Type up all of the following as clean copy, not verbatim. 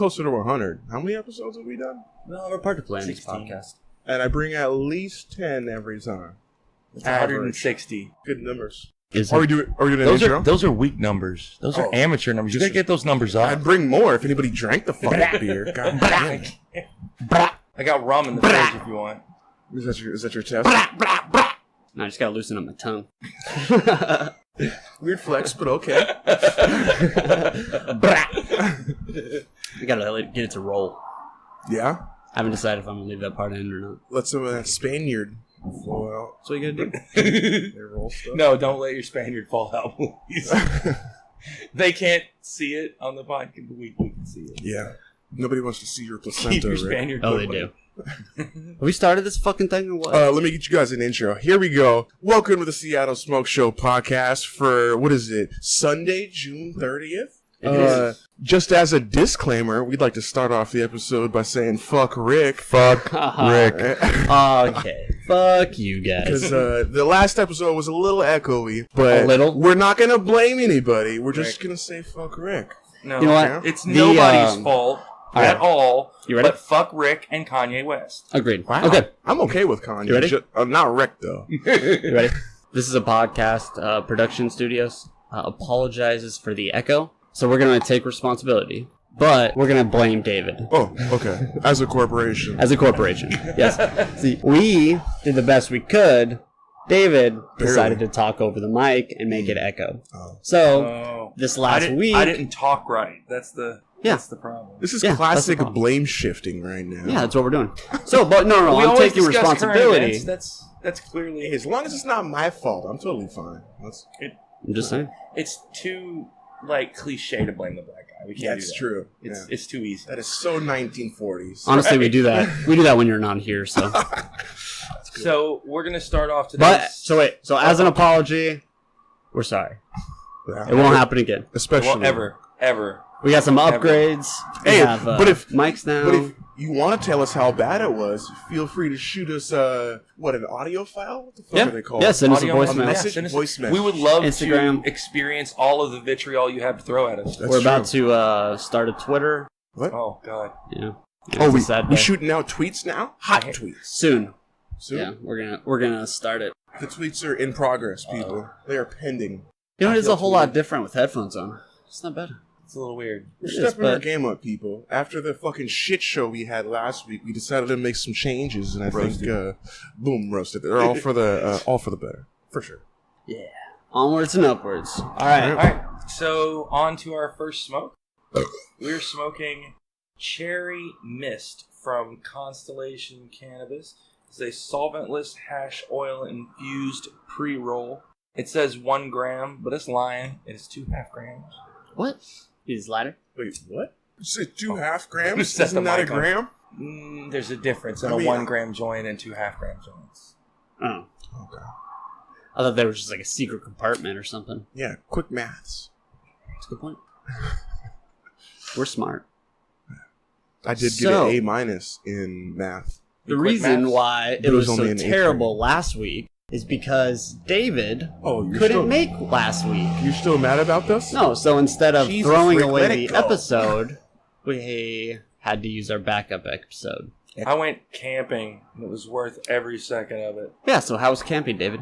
closer to 100. How many episodes have we done? Well, we're part of planning this 16. podcast. And I bring at least 10 every time. It's 160. Good numbers. Is Are we it? doing an Those intro? are those are weak numbers. Those are amateur numbers. You gotta get those numbers up. I'd bring more if anybody drank the fucking beer. God damn it. I got rum in the fridge if you want. Is that your test? No, I just gotta loosen up my tongue. Weird flex, but okay. I gotta get it to roll. Yeah? I haven't decided if I'm gonna leave that part in or not. Let some of that Spaniard flow out. So you gotta do? They roll stuff. No, don't let your Spaniard fall out, please. They can't see it on the podcast, but we can see it. Yeah. Nobody wants to see your Keep placenta, your right? Spaniard. Oh, they do. Have we started this fucking thing or what? Let me get you guys an intro. Here we go. Welcome to the Seattle Smoke Show podcast for, what is it, Sunday, June 30th? Just as a disclaimer, we'd like to start off the episode by saying fuck Rick. Fuck Rick. Okay. Fuck you guys. Because the last episode was a little echoey, but A little? we're not going to blame anybody. We're just going to say fuck Rick. No, You know what? It's The, nobody's fault all at right. all. You ready? But fuck Rick and Kanye West. Agreed. Wow. Okay. I'm okay with Kanye. You ready? Not Rick, though. You ready? This is a podcast, production studios apologizes for the echo. So we're going to take responsibility. But we're going to blame David. Oh, okay. As a corporation. As a corporation. Yes. See, we did the best we could. David decided to talk over the mic and make it echo. Oh. So, this last week... I didn't talk right. That's the problem. This is Yeah, classic that's the problem. blame shifting right now. Yeah, that's what we're doing. So, but no, We I'm always taking discuss current responsibility. events. That's clearly Hey, as long as it's not my fault, I'm totally fine. I'm just saying. it's too cliche to blame the black guy. We can't do That's that. true. It's too easy. That is so 1940s. Honestly, we do that. We do that when you're not here, so... So we're gonna start off today. But, so as an apology, we're sorry. Yeah. It won't happen again. Especially well, ever. We got some upgrades. We Hey, have, but if- mics now. But if you want to tell us how bad it was, feel free to shoot us, an audio file? What the fuck are they called? Yeah, send us a Audio voicemail. message? send us- Voice message. We would love Instagram. to experience all of the vitriol you have to throw at us. That's We're about true. to start a Twitter. What? Oh God. Yeah. Oh, it's a sad we day. shooting out tweets now? Hot tweets. Soon. Soon? Yeah, we're gonna start it. The tweets are in progress, people. They are pending. You know, it's feel a whole tweeted. lot different with headphones on. It's not bad. It's a little weird. We're It is, stepping our but- game up, people. After the fucking shit show we had last week, we decided to make some changes, and I Roasted. think, boom, roasted. They're all for the better, for sure. Yeah. Onwards and upwards. All right. All right. So on to our first smoke. We're smoking Cherry Mist from Constellation Cannabis. It's a solventless hash oil infused pre-roll. It says 1 gram, but it's lying. It's 2.5 grams. What? He's lighter. Wait, what? You said 2.5 grams? Set Isn't the that a mic on. gram? There's a difference in I a mean, 1 gram joint and 2.5 gram joints. Oh. Okay. I thought there was just like a secret compartment or something. Yeah, quick maths. That's a good point. We're smart. I did So- get an A- in math. The Quick reason maths? why But it was only so in eighth terrible last week is because David Oh, you're couldn't still, make last week. You're still mad about this? No, so instead of Jesus, throwing Rick, away let it the go. episode, we had to use our backup episode. I went camping. And it was worth every second of it. Yeah, so how was camping, David?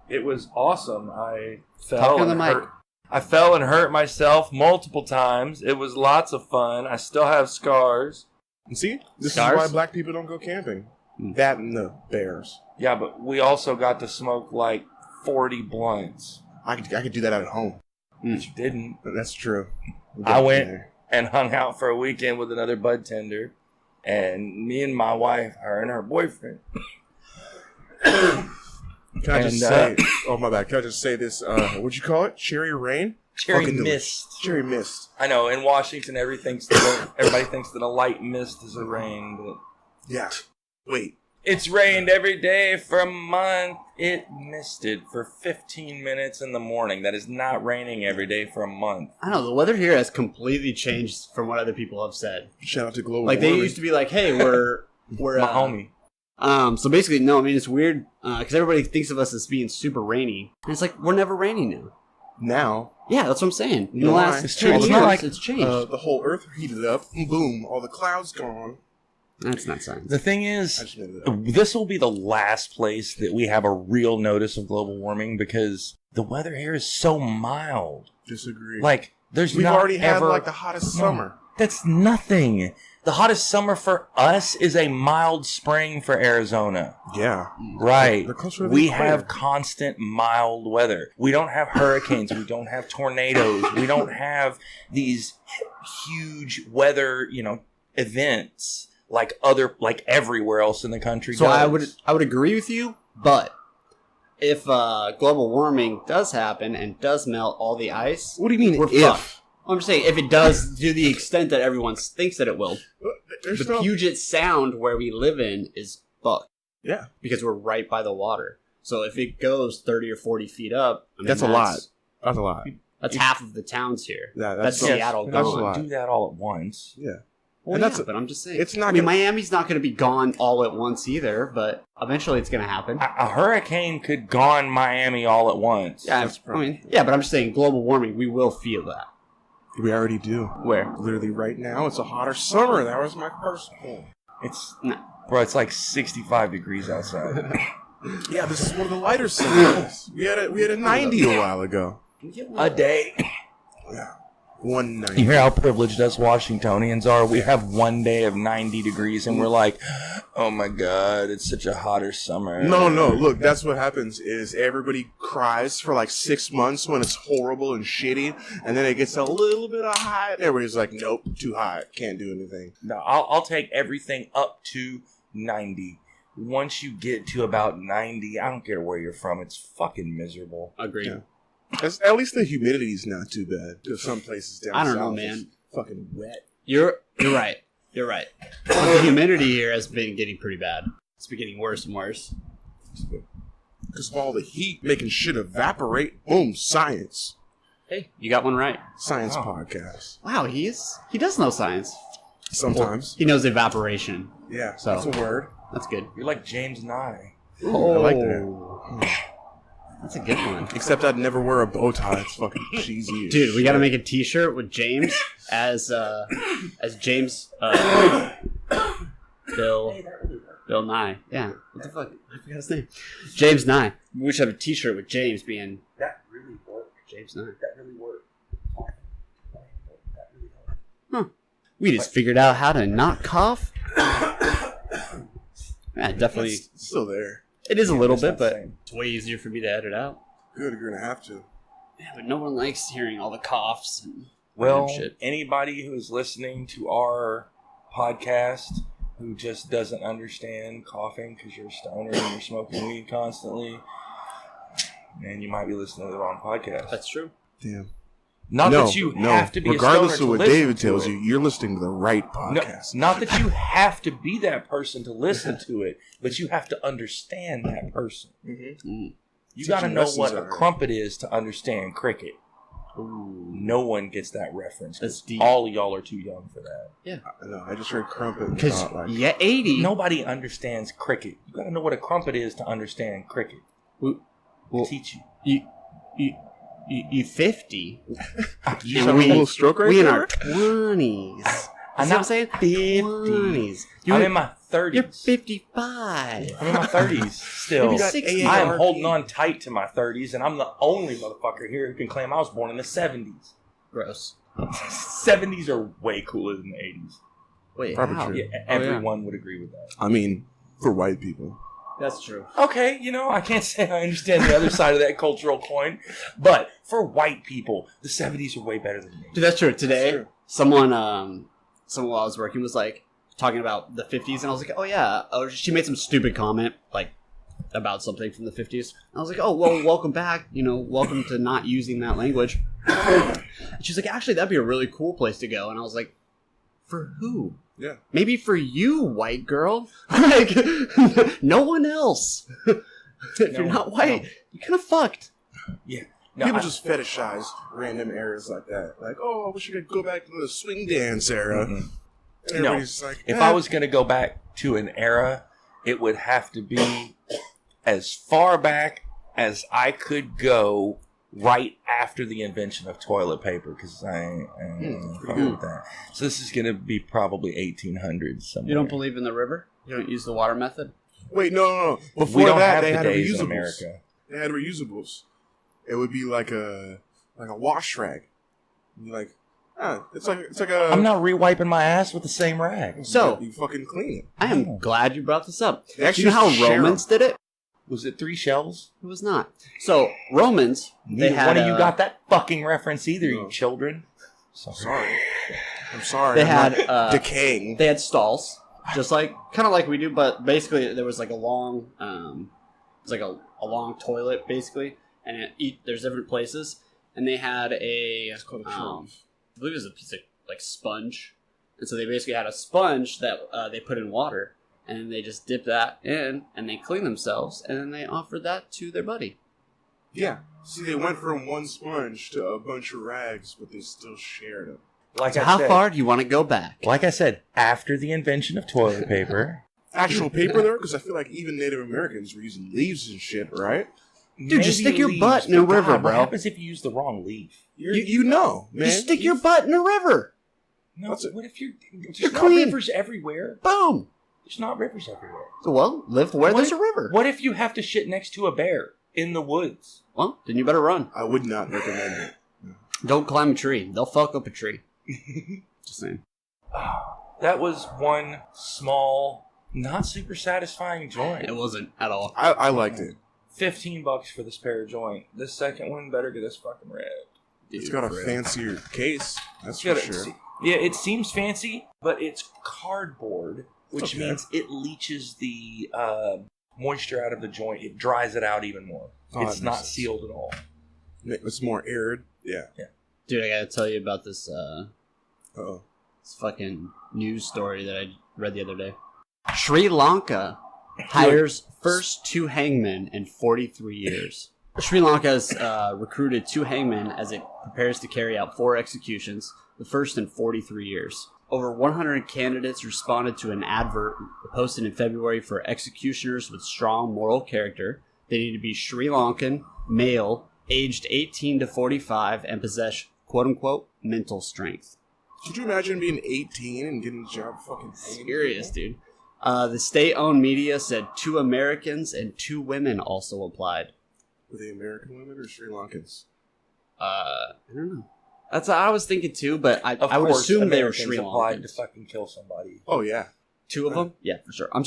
It was awesome. I Talk fell on the and mic. hurt. I fell and hurt myself multiple times. It was lots of fun. I still have scars. And see? This Scars? is why black people don't go camping. That and the bears. Yeah, but we also got to smoke 40 blunts. I could do that at home. But you didn't. That's true. I went and hung out for a weekend with another bud tender. And me and my wife, her and her boyfriend. Can I just And, say? Oh my bad. Can I just say this? What'd you call it? Cherry rain? Cherry Fucking mist. Cherry mist. I know, in Washington, everybody thinks that a light mist is a rain, but Yeah. Wait. it's rained every day for a month. It misted for 15 minutes in the morning. That is not raining every day for a month. I don't know, the weather here has completely changed from what other people have said. Shout out to global Like, they warming. used to be like, hey, we're My homie. So basically, no, I mean, it's weird, because everybody thinks of us as being super rainy. And it's like, we're never rainy now. now. Yeah, that's what I'm saying. In You the know last why? 10 It's years, like, it's changed. The whole Earth heated up. Boom, all the clouds gone. That's not science. The thing I is, just made it up. this will be the last place that we have a real notice of global warming because the weather here is so mild. Disagree. Like, there's we've not already had ever, like the hottest No. summer. That's nothing. The hottest summer for us is a mild spring for Arizona. Yeah. Right. They're closer to the We equator. have constant mild weather. We don't have hurricanes. We don't have tornadoes. We don't have these huge weather, events like everywhere else in the country. So does. I would agree with you, but if global warming does happen and does melt all the ice, What do you mean we're if? fucked. I'm just saying, if it does to the extent that everyone thinks that it will, There's the no... Puget Sound where we live in is fucked Yeah. because we're right by the water. So if it goes 30 or 40 feet up, I mean, That's a lot. That's a lot. That's half of the towns here. Yeah, That's so- Seattle that's a gone. lot. do that all at once. Yeah. Well, And yeah, that's- but I'm just saying. it's not I mean, gonna- Miami's not going to be gone all at once either, but eventually it's going to happen. A hurricane could gone Miami all at once. Yeah, That's I mean, yeah, but I'm just saying, global warming, we will feel that. We already do. Where? Literally right now, it's a hotter summer. That was my first point. It's No. bro, it's like 65 degrees outside. Yeah, this is one of the lighter summers. we had a 90 a while ago. A day. Yeah. 190. You hear how privileged us Washingtonians are? We have one day of 90 degrees and we're like, oh my god, it's such a hotter summer. No. Look, that's what happens is everybody cries for like 6 months when it's horrible and shitty, and then it gets a little bit of hot. And everybody's like, nope, too hot. Can't do anything. No, I'll take everything up to 90. Once you get to about 90, I don't care where you're from, it's fucking miserable. Agreed. Yeah. At least the humidity's not too bad. There's some places down I don't know, south man. it's fucking wet. You're right. You're right. But the humidity here has been getting pretty bad. It's been getting worse and worse. Because of all the heat making shit evaporate. Boom, science. Hey, you got one right. Science Wow. podcast. Wow, he does know science. Sometimes. He knows evaporation. Yeah, So- that's a word. That's good. You're like James Nye. I like that. That's a good one. Except I'd never wear a bow tie. It's fucking cheesy. as Dude, we got to shit. make a T-shirt with James as James Bill Nye. Yeah, what the fuck? I forgot his name. James Nye. We should have a T-shirt with James being That really worked. James Nye. That really worked. That really helped. We just figured out how to not cough. Yeah, definitely. It's still there. It is a little It's bit, not the but same. it's way easier for me to edit out. Good, you're gonna have to. Yeah, but no one likes hearing all the coughs. And Well, shit. anybody who's listening to our podcast who just doesn't understand coughing because you're a stoner and you're smoking weed constantly, man, you might be listening to the wrong podcast. That's true. Damn. Not no, that you no. have to be Regardless a of stoner what to listen David to tells it. you, you're listening to the right No, podcast. not that you have to be that person to listen to it, but you have to understand that person. Mm-hmm. Mm. You Teach got to them know lessons what a already. crumpet is to understand cricket. Ooh. No one gets that reference. 'cause That's deep. All of y'all are too young for that. I know. I just heard crumpet and Because thought like, yeah, 80. Nobody understands cricket. You got to know what a crumpet is to understand cricket. Well, Teach you. you 50. did you And just have a we- little stroke right we in there? our 20s. I'm See what not I'm saying? 50. 20s. I'm in my 30s. You're 55. I'm in my 30s still. Maybe got 60. I am AARP. holding on tight to my 30s, and I'm the only motherfucker here who can claim I was born in the 70s. Gross. 70s are way cooler than the 80s. Wait, Probably how? true. Yeah, yeah. everyone would agree with that. I mean, for white people. That's true. Okay, I can't say I understand the other side of that cultural coin, but for white people, the 70s are way better than the 80s. Dude, that's true. Today, That's true. someone while I was working was like talking about the 50s, and I was like, oh yeah. Oh, she made some stupid comment like about something from the 50s. I was like, oh well, welcome back. Welcome to not using that language. And she's like, actually, that'd be a really cool place to go. And I was like, for who? Yeah. Maybe for you, white girl. Like, no one else. If No, you're not white, no. you're kind of fucked. No, People I- just fetishize random eras like that. Like, oh, I wish I could go back to the swing dance era. Mhm. And everybody's just like, If I was going to go back to an era, it would have to be as far back as I could go right after the invention of toilet paper, because I ain't fucking with that. So this is going to be probably 1800s somewhere. You don't believe in the river? You don't use the water method? Wait, no. We Before don't that, have they had bidets in reusables. America. They had reusables. It would be like a wash rag. Like, it's like a. I'm not re-wiping my ass with the same rag. So, you fucking clean it. I am glad you brought this up. They actually Do you know how share Romans did it? Was it 3 shells? It was not. So, Romans, they Neither had... one of you got that fucking reference either, No. you children. Sorry. I'm sorry. They I'm had... not decaying. They had stalls, just like... Kind of like we do, but basically there was like a long... it's like a long toilet, basically. And there's different places. And they had a... It's called a I trough. believe it was a piece of like sponge. And so they basically had a sponge that they put in water. And they just dip that in, and they clean themselves, and then they offer that to their buddy. Yeah. See, they went from one sponge to a bunch of rags, but they still shared them. Like So I how said, far do you want to go back? Like I said, after the invention of toilet paper... Actual paper, though? Because I feel like even Native Americans were using leaves and shit, right? Dude, just Maybe stick your leaves, butt in a but river, God, bro. What happens if you use the wrong leaf? You know, man. Just stick your butt in a river. No, What's it? what if you're... You're There's not clean. rivers everywhere. Boom. There's not rivers everywhere. Well, live where there's a river. What if you have to shit next to a bear in the woods? Well, then you better run. I would not recommend it. Don't climb a tree. They'll fuck up a tree. Just saying. That was one small, not super satisfying joint. It wasn't at all. I liked it. $15 for the spare joint. This second one better get us fucking red. It's got a fancier case, that's for Gotta sure. see- Yeah, it seems fancy, but it's cardboard, which Okay. means it leaches the moisture out of the joint. It dries it out even more. Oh, that It's makes not sense. sealed at all. It's more arid. Yeah. Dude, I gotta tell you about this Uh-oh. this fucking news story that I read the other day. Sri Lanka hires first 2 hangmen in 43 years. Sri Lanka has recruited 2 hangmen as it prepares to carry out 4 executions, the first in 43 years. Over 100 candidates responded to an advert posted in February for executioners with strong moral character. They need to be Sri Lankan, male, aged 18 to 45, and possess quote-unquote mental strength. Could you imagine being 18 and getting a job fucking Serious, dude. The state-owned media said 2 Americans and 2 women also applied. Were they American women or Sri Lankans? I don't know. That's what I was thinking too, but I Of would course, assume they were Americans Sri applied to Lankans. fucking kill somebody. Oh, yeah. 2 of them? Yeah, for sure. You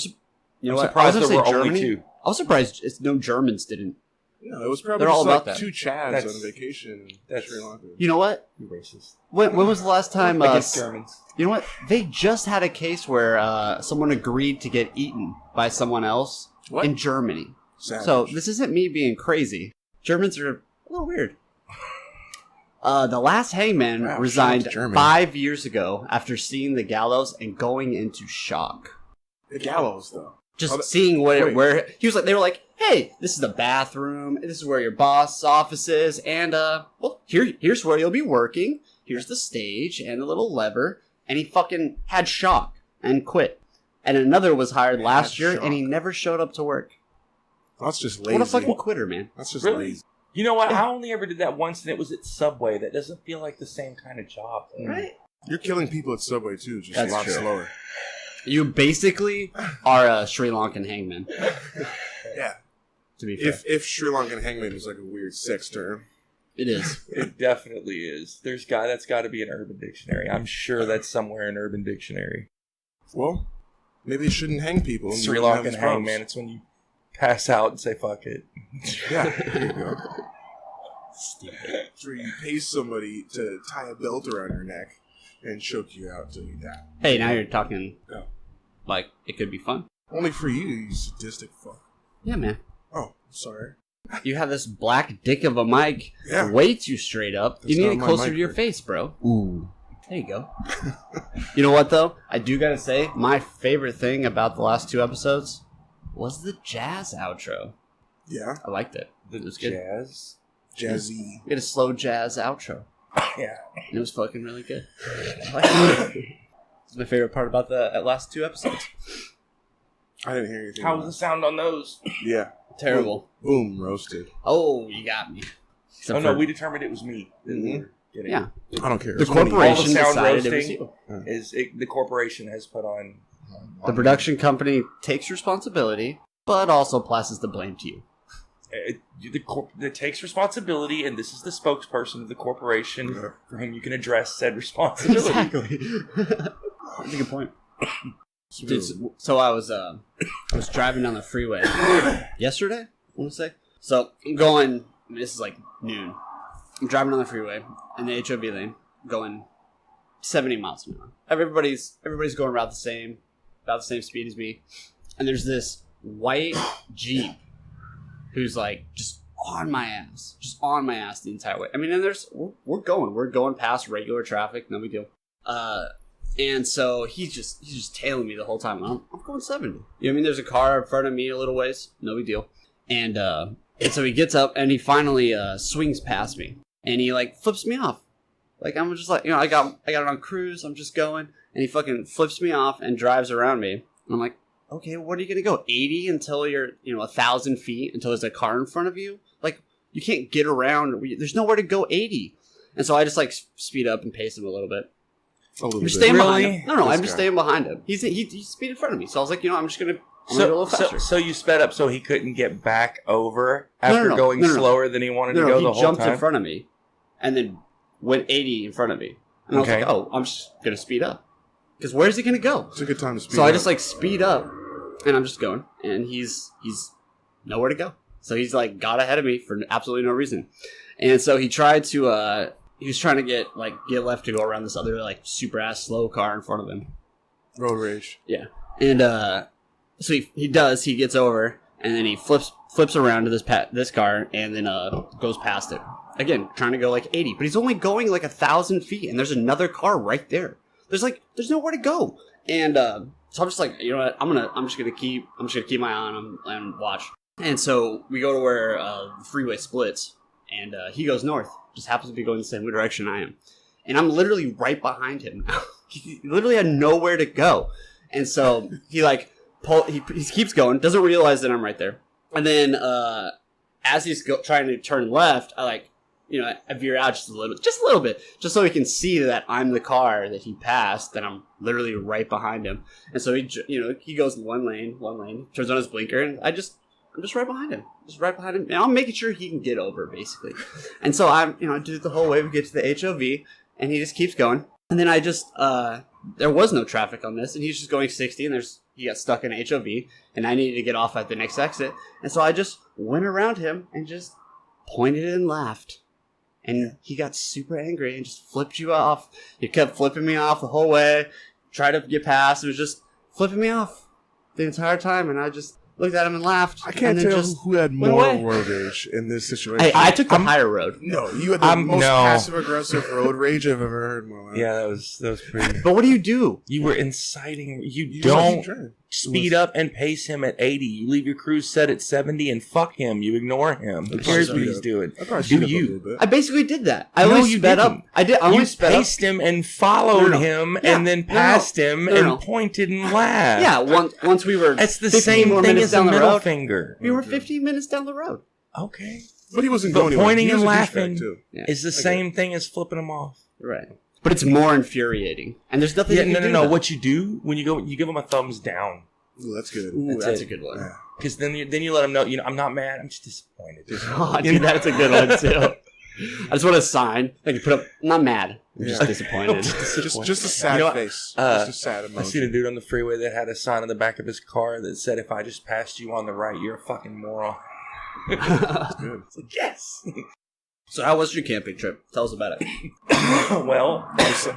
know I'm what? surprised I was there gonna were say only Germany. 2. I was surprised no Germans didn't. No, it was probably They're all just like about that. 2 Chads That's- on vacation in that's- Sri Lanka. You know what? You racist. When was the last time? Against Germans. You know what? They just had a case where someone agreed to get eaten by someone else What? in Germany. Savage. So this isn't me being crazy. Germans are a little weird. The last hangman Wow, resigned shout out to Germany. 5 years ago after seeing the gallows and going into shock. The gallows, though. Just Oh, that- seeing wait. where he was like, they were like, "Hey, this is the bathroom. This is where your boss's office is, and well, here's where you'll be working. Here's the stage and a little lever." And he fucking had shock and quit. And another was hired last year, shock. and he never showed up to work. That's just lazy. What a fucking quitter, man! That's just Really? lazy. You know what? I only ever did that once, and it was at Subway. That doesn't feel like the same kind of job. Right? You're killing people at Subway, too, just That's a lot true. slower. You basically are a Sri Lankan hangman. Yeah. To be fair, If Sri Lankan hangman is like a weird sex term. it is. It definitely is. That's got to be an Urban Dictionary. I'm sure that's somewhere in Urban Dictionary. Well, maybe they shouldn't hang people. and Sri don't have Lankan these problems. hangman. It's when you pass out and say "fuck it." Yeah, there you go. It's where you pay somebody to tie a belt around your neck and choke you out till you die. Hey, now you're talking Oh. like it could be fun. Only for you, you sadistic fuck. Yeah, man. Oh, sorry. You have this black dick of a mic Yeah. way too straight up. That's You need not it my closer mic to your grip. face, bro. Ooh. There you go. You know what, though? I do gotta say, my favorite thing about the last 2 episodes was the jazz outro. Yeah, I liked it. The It was good. jazz. jazzy. We had a slow jazz outro. Yeah. And it was fucking really good. I liked it. It's my favorite part about the last 2 episodes. I didn't hear anything. How was the sound on those? Yeah. Terrible. Boom, roasted. Oh, you got me. Except Oh no, for- we determined it was me. that we were getting. Yeah. I don't care. The It's one of you. All the corporation sound decided it was roasting you. is the corporation has put on. The production company takes responsibility, but also passes the blame to you. It takes responsibility, and this is the spokesperson of the corporation for whom you can address said responsibility. That's a good point. Dude, so I was driving down the freeway yesterday, I want to say. So I'm going, this is like noon. I'm driving down the freeway in the HOV lane, going 70 miles an hour. Everybody's going about the same speed as me. And there's this white Jeep who's like just on my ass the entire way. I mean, and we're going past regular traffic, no big deal. And so he's just tailing me the whole time. I'm going 70. You know what I mean? There's a car in front of me a little ways, no big deal. And so he gets up and he finally swings past me, and he like flips me off. Like I'm just like, I got it on cruise. I'm just going, and he fucking flips me off and drives around me. And I'm like, okay, what are you gonna go 80 until you're 1,000 feet until there's a car in front of you? Like you can't get around. There's nowhere to go 80. And so I just like speed up and pace him a little bit. I'm just staying behind him. No, I'm just staying behind him. He's speed in front of me. So I was like, I'm just gonna go a little faster. So you sped up so he couldn't get back over after going slower than he wanted to go the whole time? He jumped in front of me and then went 80 in front of me. And I was like, I'm just going to speed up. Because where's he going to go? It's a good time to speed up. So I just like speed up and I'm just going. And he's nowhere to go. So he's like got ahead of me for absolutely no reason. And so he tried to, he was trying to get left to go around this other like super ass slow car in front of him. Road rage. Yeah. And so he gets over and then he flips around to this car and then goes past it. Again, trying to go like 80, but he's only going like 1,000 feet and there's another car right there. There's nowhere to go. And so I'm just like, you know what? I'm just gonna keep my eye on him and watch. And so we go to where the freeway splits and he goes north. Just happens to be going the same direction I am. And I'm literally right behind him. He literally had nowhere to go. And so he he keeps going, doesn't realize that I'm right there. And then as he's trying to turn left, I veer out just a little bit, just so he can see that I'm the car that he passed, that I'm literally right behind him. And so he goes one lane, turns on his blinker, and I'm just right behind him, and I'm making sure he can get over, basically. And so I do it the whole way. We get to the HOV, and he just keeps going. And then I just there was no traffic on this, and he's just going 60, and he got stuck in HOV, and I needed to get off at the next exit. And so I just went around him and just pointed and laughed. And he got super angry and just flipped you off. He kept flipping me off the whole way. Tried to get past. It was just flipping me off the entire time. And I just looked at him and laughed. I can't tell who had more road rage in this situation. Hey, I took the higher road. No, you had the most passive-aggressive road rage I've ever heard in my life. Yeah, that was pretty... But what do? You were inciting... You don't speed up and pace him at 80. You leave your cruise set at 70 and fuck him. You ignore him. Who cares what he's doing? Do you? I basically did that. I only sped up. I only sped up. You paced him and followed him and then passed him and pointed and laughed. Yeah, once we were... It's the same thing as the middle finger. We were 15 minutes down the road. Okay. But he wasn't going anywhere. Pointing and laughing is the same thing as flipping him off. Right. But it's more infuriating. And there's nothing you can do. No. What you do when you give him a thumbs down. Ooh, that's good. That's a good one. Because then you let him know, I'm not mad. I'm just disappointed. Dude, that's a good one, too. I just want a sign. Like you put up, I'm not mad. I'm just disappointed. just a sad face. Just a sad emotion. I seen a dude on the freeway that had a sign on the back of his car that said, if I just passed you on the right, you're a fucking moron. That's good. It's like, yes. So how was your camping trip? Tell us about it. Well,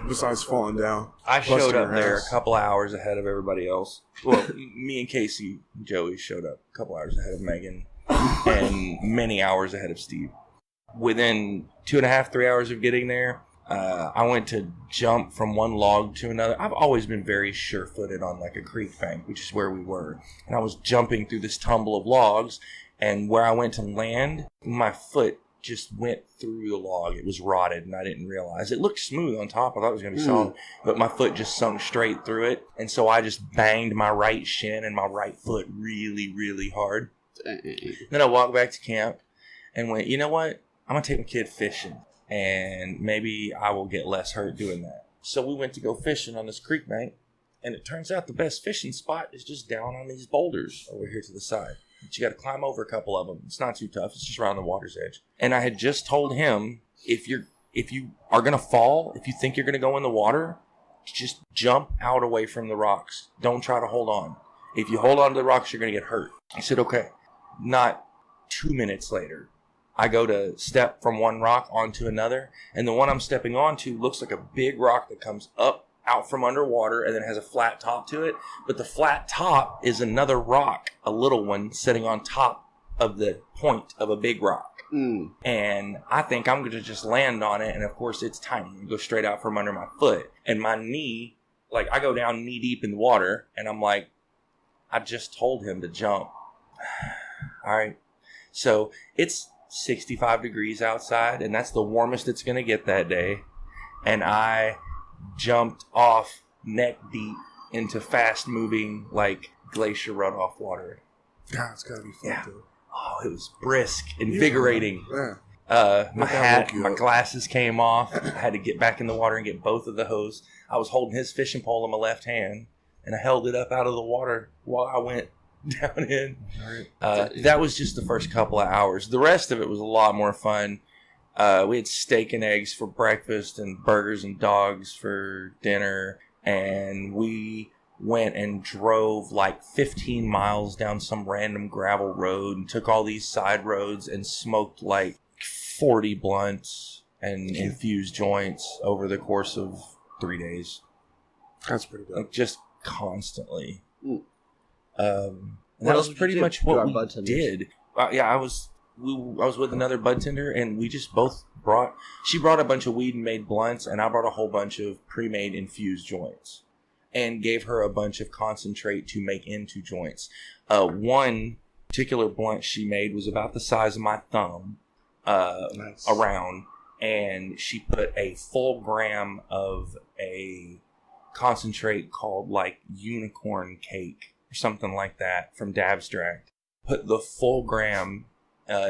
besides falling down, I showed up there a couple hours ahead of everybody else. Well, me and Casey, Joey showed up a couple hours ahead of Megan, and many hours ahead of Steve. Within 2.5, 3 hours of getting there, I went to jump from one log to another. I've always been very sure-footed on like a creek bank, which is where we were. And I was jumping through this tumble of logs, and where I went to land, my foot just went through the log. It was rotted, and I didn't realize. It looked smooth on top. I thought it was going to be solid, but my foot just sunk straight through it, and so I just banged my right shin and my right foot really, really hard. Then I walked back to camp and went, you know what? I'm going to take my kid fishing, and maybe I will get less hurt doing that. So we went to go fishing on this creek bank, and it turns out the best fishing spot is just down on these boulders over here to the side. But you got to climb over a couple of them. It's not too tough. It's just around the water's edge. And I had just told him, if you are going to fall, if you think you're going to go in the water, just jump out away from the rocks. Don't try to hold on. If you hold on to the rocks, you're going to get hurt. He said, okay. Not 2 minutes later, I go to step from one rock onto another, and the one I'm stepping onto looks like a big rock that comes up out from underwater and then has a flat top to it. But the flat top is another rock, a little one, sitting on top of the point of a big rock. And I think I'm going to just land on it, and of course it's tiny. It goes straight out from under my foot. And my knee, like, I go down knee deep in the water, and I'm like, I just told him to jump. All right. So it's 65 degrees outside, and that's the warmest it's going to get that day. And I jumped off neck deep into fast moving, like, glacier runoff water. God, it's got to be fun, Yeah. though. Oh, it was brisk, invigorating. Yeah. My hat, my glasses came off. I had to get back in the water and get both of the hose. I was holding his fishing pole in my left hand, and I held it up out of the water while I went down in. That was just the first couple of hours. The rest of it was a lot more fun. We had steak and eggs for breakfast and burgers and dogs for dinner, and we went and drove like 15 miles down some random gravel road and took all these side roads and smoked like 40 blunts and infused joints over the course of 3 days. That's pretty good. Like, just constantly. What That else was pretty did you much do? what Our we bud tenders. did. I was with another bud tender, and we just both brought. She brought a bunch of weed and made blunts, and I brought a whole bunch of pre-made infused joints, and gave her a bunch of concentrate to make into joints. One particular blunt she made was about the size of my thumb, Nice. around, and she put a full gram of a concentrate called like unicorn cake or something like that from Dabstract. Put the full gram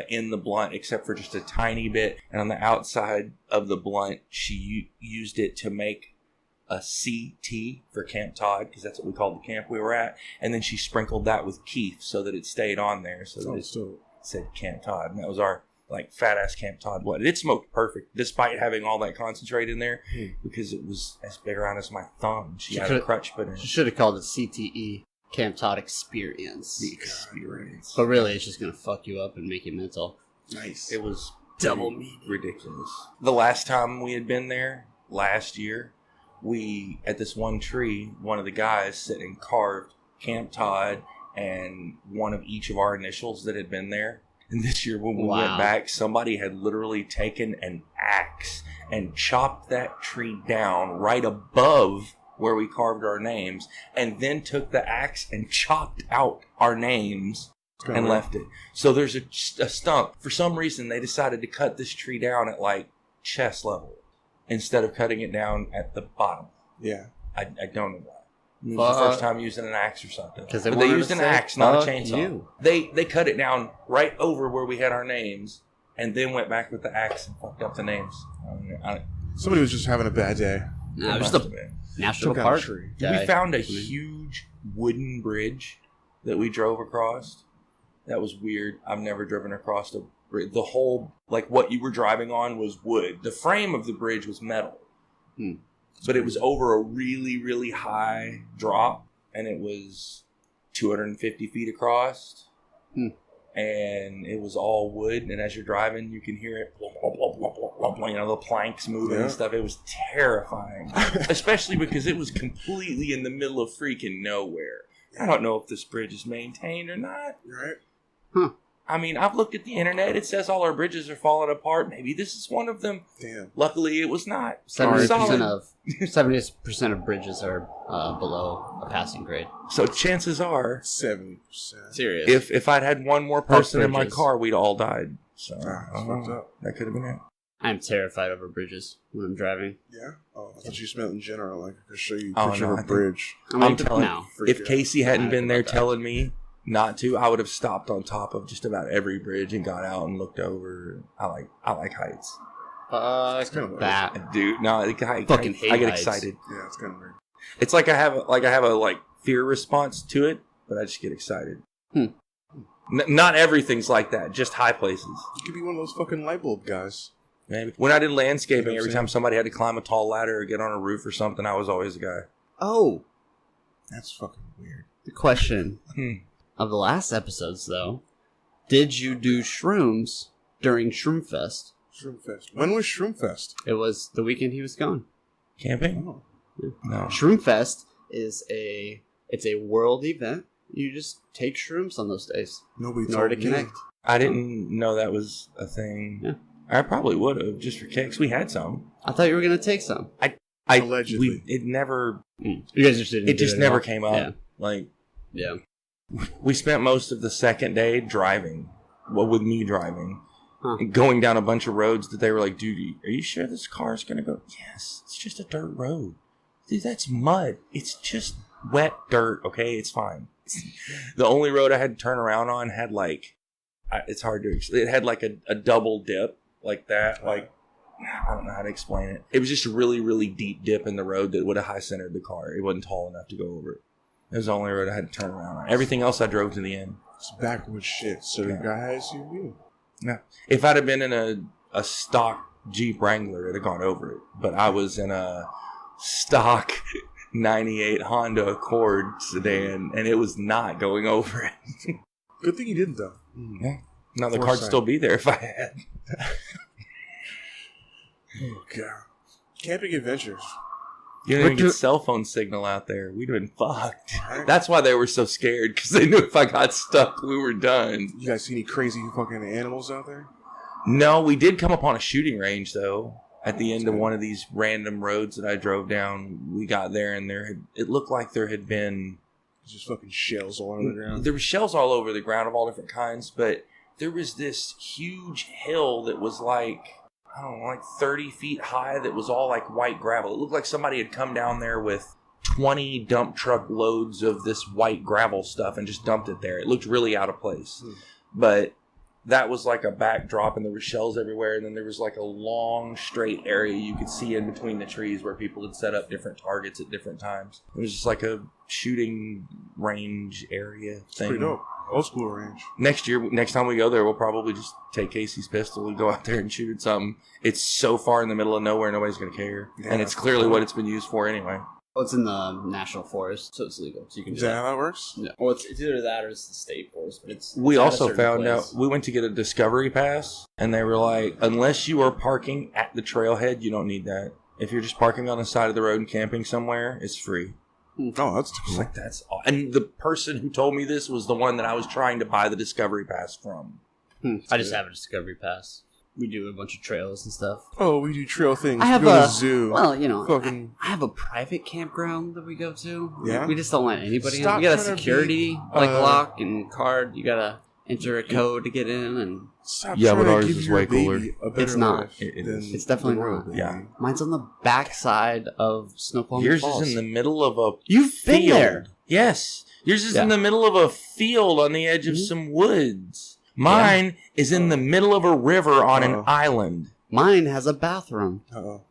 in the blunt, except for just a tiny bit, and on the outside of the blunt, she used it to make a CT for Camp Todd, because that's what we called the camp we were at, and then she sprinkled that with Keith so that it stayed on there, so that it said Camp Todd, and that was our like fat ass Camp Todd blunt. It smoked perfect despite having all that concentrate in there, because it was as big around as my thumb. She had a crutch put in. She should have called it CTE, Camp Todd Experience. The experience. But really, it's just going to fuck you up and make you mental. Nice. It was Double ridiculous. The last time we had been there, last year, we, at this one tree, one of the guys sitting carved Camp Todd and one of each of our initials that had been there. And this year when we went back, somebody had literally taken an axe and chopped that tree down right above where we carved our names, and then took the axe and chopped out our names and left it. So there's a stump. For some reason, they decided to cut this tree down at like chest level instead of cutting it down at the bottom. Yeah. I don't know why. It was the first time using an axe or something. Because they used an axe, not a chainsaw. They cut it down right over where we had our names, and then went back with the axe and fucked up the names. Somebody was just having a bad day. Nah, it was just a national Took out a park. tree. We found a huge wooden bridge that we drove across. That was weird. I've never driven across a bridge. The whole, like, what you were driving on was wood. The frame of the bridge was metal. But it was over a really, really high drop, and it was 250 feet across. And it was all wood, and as you're driving, you can hear it, you know, the planks moving and stuff. It was terrifying, especially because it was completely in the middle of freaking nowhere. I don't know if this bridge is maintained or not. Right? I mean, I've looked at the internet. It says all our bridges are falling apart. Maybe this is one of them. Damn. Luckily, it was not. 70% of bridges are below a passing grade. So chances are, 70%. Serious. if I'd had one more person in my bridges. car, we'd all died. So That's fucked up. that could have been it. I'm terrified over bridges when I'm driving. Yeah? Oh, I thought you meant in general. Like, I could show you a Oh, picture no, of I a think- bridge. I'm I'm telling now. If Casey hadn't been there telling me not to. I would have stopped on top of just about every bridge and got out and looked over. I like heights. Fuck that. Dude, no, I Fucking hate I get heights. excited. Yeah, it's kind of weird. It's like I have a fear response to it, but I just get excited. Not everything's like that, just high places. You could be one of those fucking light bulb guys. Maybe. When I did landscaping, You know what I'm every saying? time somebody had to climb a tall ladder or get on a roof or something, I was always the guy. Oh, That's fucking weird. the question Hmm. of the last episodes, though. Did you do shrooms during Shroomfest? Shroomfest. When was Shroomfest? It was the weekend he was gone. Camping? Oh. No. Shroomfest is a world event. You just take shrooms on those days Nobody in told order to me. connect. I didn't know that was a thing. Yeah. I probably would have, just for kicks. We had some. I thought you were gonna take some. Allegedly. It never. You guys just didn't. It just never came up. Yeah. Like, Yeah. we spent most of the second day driving. Well, with me driving. Huh. And going down a bunch of roads that they were like, dude, are you sure this car is going to go? Yes, it's just a dirt road. Dude, that's mud. It's just wet dirt, okay? It's fine. The only road I had to turn around on had like, it's hard to explain. It had like a double dip like that. Like, I don't know how to explain it. It was just a really, really deep dip in the road that would have high centered the car. It wasn't tall enough to go over it. It was the only road I had to turn around on. Everything else I drove to the end. It's backwoods shit. So the guy has you. Yeah. If I'd have been in a stock Jeep Wrangler, it'd have gone over it. But I was in a stock 98 Honda Accord sedan, and it was not going over it. Good thing you didn't, though. Yeah. Now the Foresight. car'd still be there if I had. Oh, God. Camping adventures. You didn't even get cell phone signal out there. We'd have been fucked. That's why they were so scared, because they knew if I got stuck, we were done. You guys see any crazy fucking animals out there? No, we did come upon a shooting range, though. At the end of one of these random roads that I drove down, we got there, and it looked like there had been... Just fucking shells all over the ground. There were shells all over the ground of all different kinds, but there was this huge hill that was like, I don't know, like 30 feet high that was all like white gravel. It looked like somebody had come down there with 20 dump truck loads of this white gravel stuff and just dumped it there. It looked really out of place. But that was like a backdrop, and there were shells everywhere, and then there was like a long straight area you could see in between the trees where people had set up different targets at different times. It was just like a shooting range area It's thing. pretty dope. Old school range. Next time we go there, we'll probably just take Casey's pistol and go out there and shoot at something. It's so far in the middle of nowhere, nobody's going to care. Yeah. And it's clearly what it's been used for anyway. Well, it's in the national forest, so it's legal. So you can do Is that how that works? Yeah. Well, it's either that or it's the state forest, but it's. We at a also certain found place. out, we went to get a Discovery Pass, and they were like, unless you are parking at the trailhead, you don't need that. If you're just parking on the side of the road and camping somewhere, it's free. Oh, that's It's cool. like, that's all. And the person who told me this was the one that I was trying to buy the Discovery Pass from. I just have a Discovery Pass. We do a bunch of trails and stuff. Oh, we do trail things. I have we go to a the zoo. Well, you know, Fucking- I have a private campground that we go to. Yeah? We just don't let anybody in. Stop You got a trying to security be, lock and card. You gotta enter a code to get in, and Stop Yeah, trying but to ours give is your way baby cooler. a better It's not. life It than It's definitely the world, not. baby. Yeah. mine's on the backside of Snoqualmie Yours Falls. is in the middle of a You've been field. there. Yes. Yours is Yeah. in the middle of a field on the edge of Mhm. some woods. Mine is in the middle of a river on an Uh-oh. island. Mine has a bathroom. Uh-oh.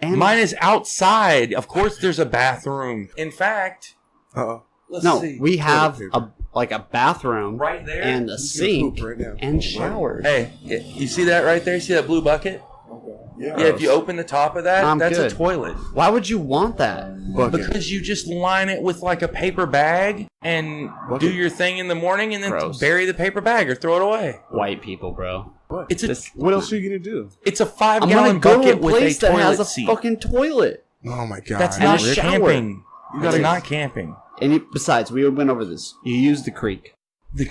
And Mine is outside. Of course there's a bathroom. In fact, Uh-oh. let's no, see. we have paper. a bathroom right there. and a He's gonna sink poop right now. and showers. Hey, you see that right there? See that blue bucket? Okay. Yeah. Yeah, if you open the top of that, I'm that's good. a toilet. Why would you want that? Bucket. Because you just line it with like a paper bag and Bucket. do your thing in the morning and then Gross. bury the paper bag or throw it away. White people, bro. What? It's a This- What else are you gonna do? It's a I'm gonna 5-gallon go to a bucket with a place that toilet has a seat. fucking toilet. Oh my god. That's And not a shower. camping. You That's gotta- not camping. And besides, we went over this. You use the creek. The-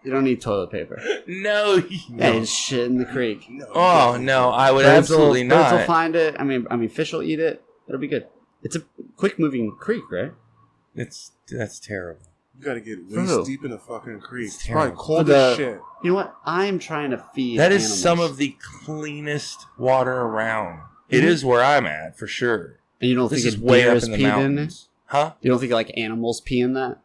You don't need toilet paper. no. Yeah, you just shit in the creek. No. Oh no, I would Birds absolutely birds will not. find it. I mean, fish will eat it. It'll be good. It's a quick moving creek, right? That's terrible. You gotta get For waist who? deep in a fucking creek. It's It's probably terrible. cold For the- as shit. You know what? I'm trying to feed. That is animals. some of the cleanest water around. It Mhm. is where I'm at for sure. And you don't This think is it's way deer up is in the peed in it? mountains. Huh? You don't think like animals pee in that?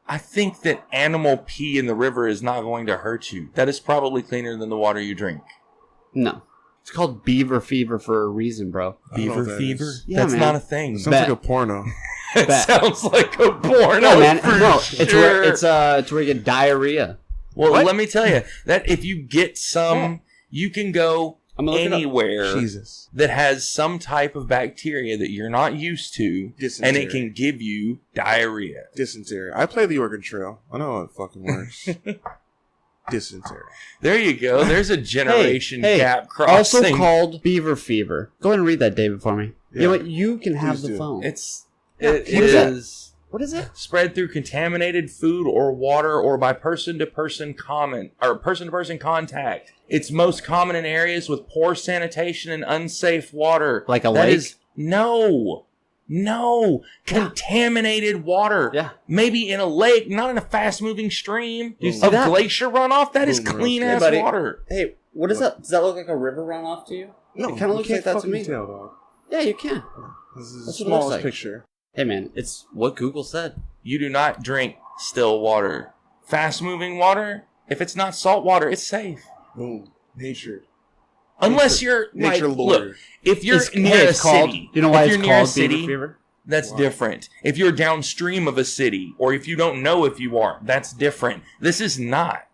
I think that animal pee in the river is not going to hurt you. That is probably cleaner than the water you drink. No. It's called beaver fever for a reason, bro. I don't know Beaver what that fever? is. Yeah, That's man. not a thing. Sounds like a porno. It Bet. sounds like a porno. No, man. for No, sure. it's where you get diarrhea. Well, What? let me tell you that if you get some, you can go I'm gonna look it up. anywhere Jesus. that has some type of bacteria that you're not used to, and Dysentery. it can give you diarrhea. Dysentery. I play the Oregon Trail. I know how it fucking works. Dysentery. There you go. There's a generation gap Also crossing. called beaver fever. Go ahead and read that, David, for me. Yeah. You know what? You can have Please the do. phone. It What is that? What is it? spread through contaminated food or water or by person-to-person person-to-person contact. It's most common in areas with poor sanitation and unsafe water. Like a That lake? is- no, contaminated water. Yeah. Maybe in a lake, not in a fast-moving stream Do you see of that? glacier runoff. That is Boom, clean-ass buddy. water. Hey, what is that? Does that look like a river runoff to you? No, It kinda you looks can't like that to fucking me. Tell, dog. Yeah, you can. This is the That's what it looks smallest like. picture. Hey, man, it's what Google said. You do not drink still water. Fast-moving water, if it's not salt water, it's safe. Boom. Nature. Unless you're Nature like, lord. look, if you're It's- near hey, a it's called- city, You know why if it's you're near a called city, beaver fever? that's Wow. different. If you're downstream of a city, or if you don't know if you are, that's different. This is not.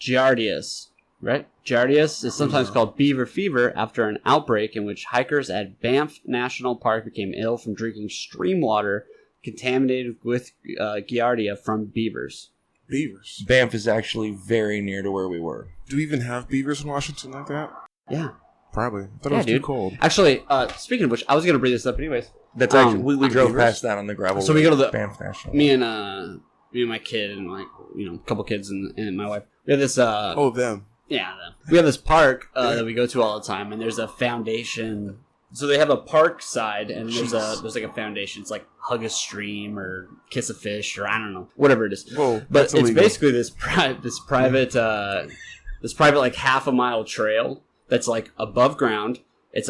Giardias, right? Giardias is sometimes called beaver fever after an outbreak in which hikers at Banff National Park became ill from drinking stream water contaminated with Giardia from beavers. Beavers. Banff is actually very near to where we were. Do we even have beavers in Washington like that? Yeah. Probably. I thought it Yeah, was dude. too cold. Actually, speaking of which, I was going to bring this up anyways. That's actually we drove beavers? past that on the gravel. So we road, go to the- Banff National. Me and my kid and like, a couple kids and my wife. We have this Oh, them. we have this park that we go to all the time, and there's a foundation. So they have a park side, and there's like a foundation. It's like Hug a Stream or Kiss a Fish or I don't know, whatever it is. Whoa, But that's it's illegal. basically this private like half a mile trail that's like above ground. It's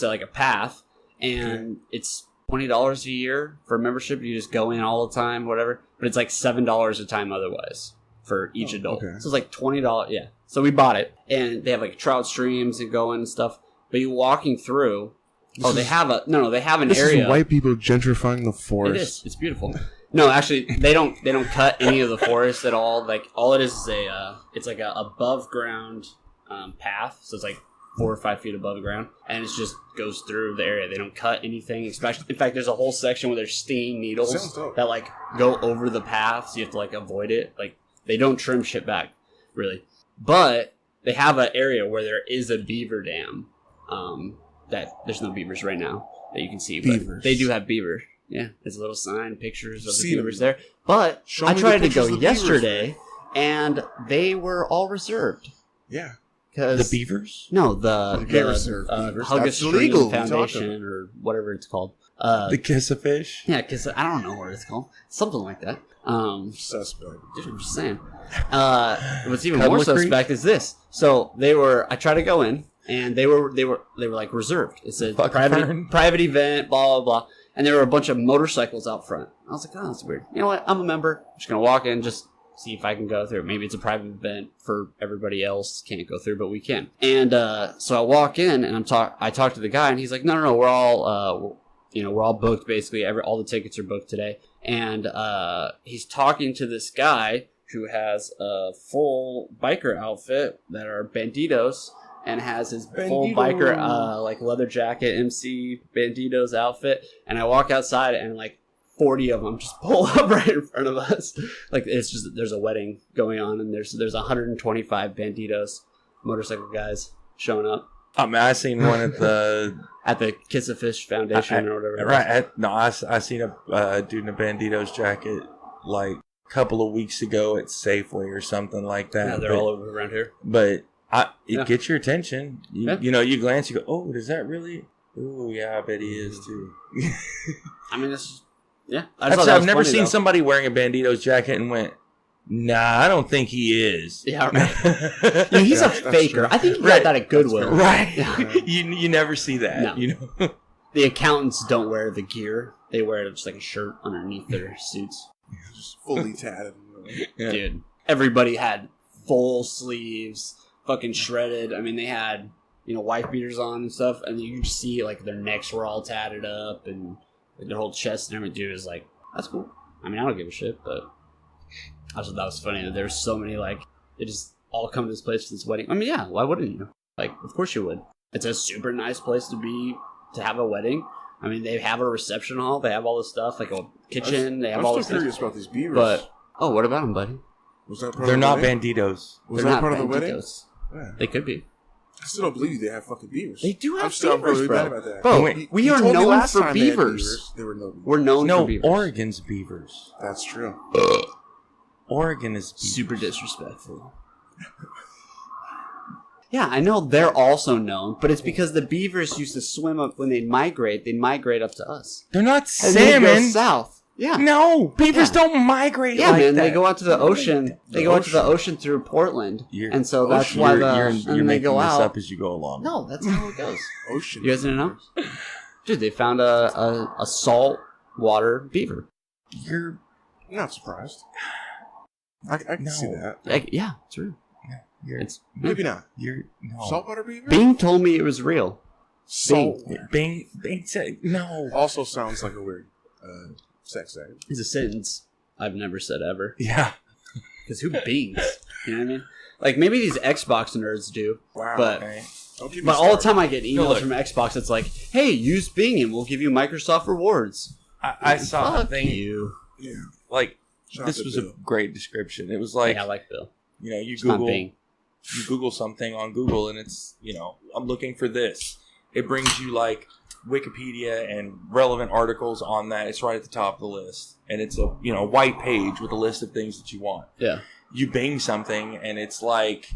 like a path, and it's $20 a year for membership. You just go in all the time, whatever. But it's like $7 a time otherwise for each adult. okay. So it's like $20. Yeah. So we bought it, and they have like trout streams and going and stuff. But you walking through. They have an This area. is white people gentrifying the It forest. is. It's beautiful. No, actually, they don't cut any of the forest at all. Like all it is it's like a above ground path. So it's like 4 or 5 feet above the ground, and it just goes through the area. They don't cut anything. Especially, in fact, there's a whole section where there's stinging needles Sounds dope. that like go over the path, so you have to like avoid it. Like they don't trim shit back, really. But they have an area where there is a beaver dam. That there's no beavers right now that you can see. But Beavers. they do have beaver. Yeah, there's a little sign, pictures of the See them. beavers there. But Show I me the tried to pictures go of the beavers, yesterday, and they were all reserved. Yeah. The beavers? No, the You can't reserve beavers. Hug a That's Stream illegal. Foundation or whatever it's called. The kiss a fish? Yeah, because I don't know what it's called. Something like that. Suspect. I'm just saying. What's even Cuddler more Creek? suspect is this. So I tried to go in, and they were like reserved. It said Fuck burn. private event, blah blah blah, and there were a bunch of motorcycles out front. I was like, oh, that's weird. You know what? I'm a member. I'm just gonna walk in, just see if I can go through. Maybe it's a private event for everybody else can't go through, but we can. And so I walk in, and I talk to the guy, and he's like, no, we're all we're all booked basically. All the tickets are booked today. And he's talking to this guy who has a full biker outfit that are Banditos, and has his full Bandito. biker like leather jacket MC Banditos outfit. And I walk outside, and like 40 of them just pull up right in front of us. Like it's just there's a wedding going on, and there's 125 Banditos motorcycle guys showing up I mean, I seen one at the at the Kiss a Fish Foundation or whatever. it is. I seen a dude in a Banditos jacket like a couple of weeks ago at Safeway or something like that. Yeah, they're all over around here. But it Yeah. gets your attention. Yeah. You know, you glance, you go, "Oh, does that really?" Oh, yeah, I bet he is too. I mean, I've I've never seen somebody wearing a Banditos jacket and went, "Nah, I don't think he is." Yeah, right. Yeah, he's a That's faker. true. I think he Right. got that at Goodwill. Right. Yeah. You never see that. No. You know. The accountants don't wear the gear; they wear just like a shirt underneath their suits. Just fully tatted. Yeah. Dude, everybody had full sleeves, fucking shredded. I mean, they had, wife beaters on and stuff, and you could see, like, their necks were all tatted up, and like, their whole chest and everything. Dude, is like, that's cool. I mean, I don't give a shit, but I just thought that was funny that there's so many, like, they just all come to this place for this wedding. I mean, yeah, why wouldn't you? Like, of course you would. It's a super nice place to have a wedding. I mean, they have a reception hall, they have all this stuff, like a kitchen, they have all I'm this still curious stuff. about these beavers. But, what about them, buddy? Was that part They're of the not wedding? banditos. Was They're that not part of the wedding? banditos. Yeah. They could be. I still don't believe they have fucking beavers. They do have I'm still beavers, really bro. bad about that. Bro, Wait, we You are told me known last for time they had beavers. There were no beavers. We're known No, for beavers. Oregon's beavers. That's true. Oregon is beavers. Super disrespectful. Yeah, I know they're also known, but it's because the beavers used to swim up when they migrate. They migrate up to us. They're not And they go salmon. south. Yeah. No, beavers Yeah. don't migrate Yeah, like man. that. They go out to the ocean. They go out to the ocean through Portland, You're- and so that's ocean. why You're and they making go this out. up as you go along. No, that's how it goes. Ocean. You guys didn't know? Dude, they found a salt water beaver. You're I'm not surprised. I can see No. that. Like, yeah, it's real. you're It's Maybe not. you're no. Saltwater beaver? Bing told me it was real. Salt. Bing said no. Also sounds like a weird sex act. It's a sentence I've never said ever. Yeah. Because who bings? You know what I mean? Like, maybe these Xbox nerds do. Wow. But Okay. Don't get me but all the started. time I get emails look. from Xbox, it's like, hey, use Bing and we'll give you Microsoft rewards. I saw a Fuck thing you. Yeah. like Shout out this to was Bill. a great description. It was like Yeah, I like Bill. you It's not Google Bing. you Google something on Google and it's I'm looking for this. It brings you like Wikipedia and relevant articles on that. It's right at the top of the list, and it's a white page with a list of things that you want. Yeah. You Bing something, and it's like,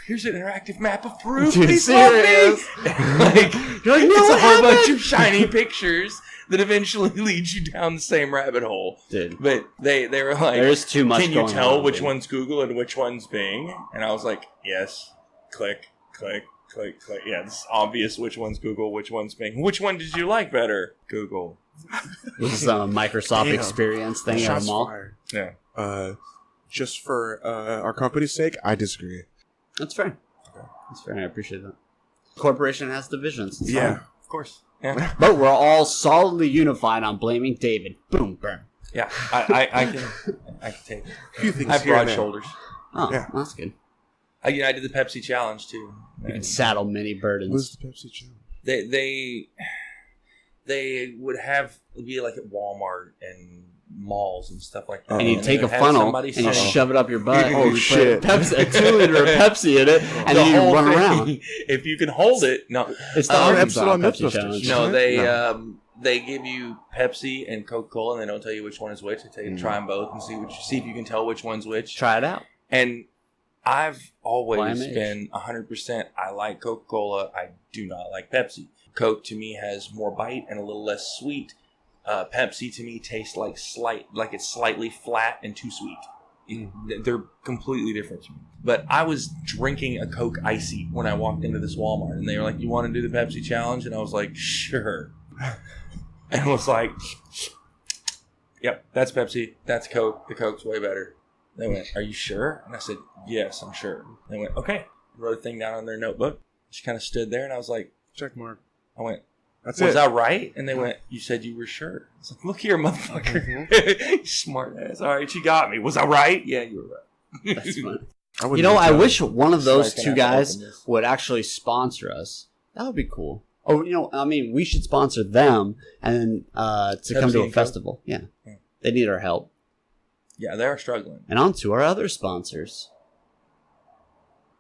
here's an interactive map of Peru. Dude, Please love me. serious? Like, You're like, no, it's a what whole bunch happened? of shiny pictures that eventually lead you down the same rabbit hole. Dude, But they were like, there's too much can you going tell on, which dude. one's Google and which one's Bing? And I was like, yes. Click, click, click, click. Yeah, it's obvious which one's Google, which one's Bing. Which one did you like better? Google. This is a Microsoft Damn. experience thing at Shots a mall. fired. Yeah. Just for our company's sake, I disagree. That's fair. That's fair. I appreciate that. Corporation has divisions. It's Yeah. fine. Of course. Yeah. But we're all solidly unified on blaming David. Boom, burn. Yeah. I can take it. A few things I have here and broad there. shoulders. Oh, Yeah. that's good. I did the Pepsi challenge too. You can saddle many burdens. What's the Pepsi challenge? They would have it'd be like at Walmart and malls and stuff like that. And you And take they a would have funnel somebody and you say- shove it up your butt. Oh, and you shit. Put Pepsi, a 2 liter of Pepsi in it, and the then you whole run thing. around. If you can hold it, no, It's the Um, Arkansas episode on Pepsi Mythbusters. challenge. no, they No. they give you Pepsi and Coca-Cola, and they don't tell you which one is which. They tell you to try them both and see if you can tell which one's which. Try it out. And I've always YMH. been 100%. I like Coca-Cola. I do not like Pepsi. Coke to me has more bite and a little less sweet. Pepsi to me tastes like it's slightly flat and too sweet. They're completely different to me. But I was drinking a Coke Icy when I walked into this Walmart, and they were like, "You want to do the Pepsi challenge?" And I was like, "Sure." And was like, "Yep, that's Pepsi. That's Coke. The Coke's way better." They went, "Are you sure?" And I said, "Yes, I'm sure." They went, "Okay." Wrote a thing down on their notebook. She kind of stood there, and I was like, Check mark. I went, That's "Was it. I right?" And they went, "You said you were sure." I was like, "Look here, motherfucker." Smart ass. All right, you got me. Was I right? Yeah, you were right. That's funny. I wouldn't You know, even I tell wish one of those Somebody's two gonna have to guys open this. would actually sponsor us. That would be cool. Oh, I mean, we should sponsor them and then to come Pepsi to a and Coke? festival. Yeah. Yeah. They need our help. Yeah, they are struggling. And on to our other sponsors.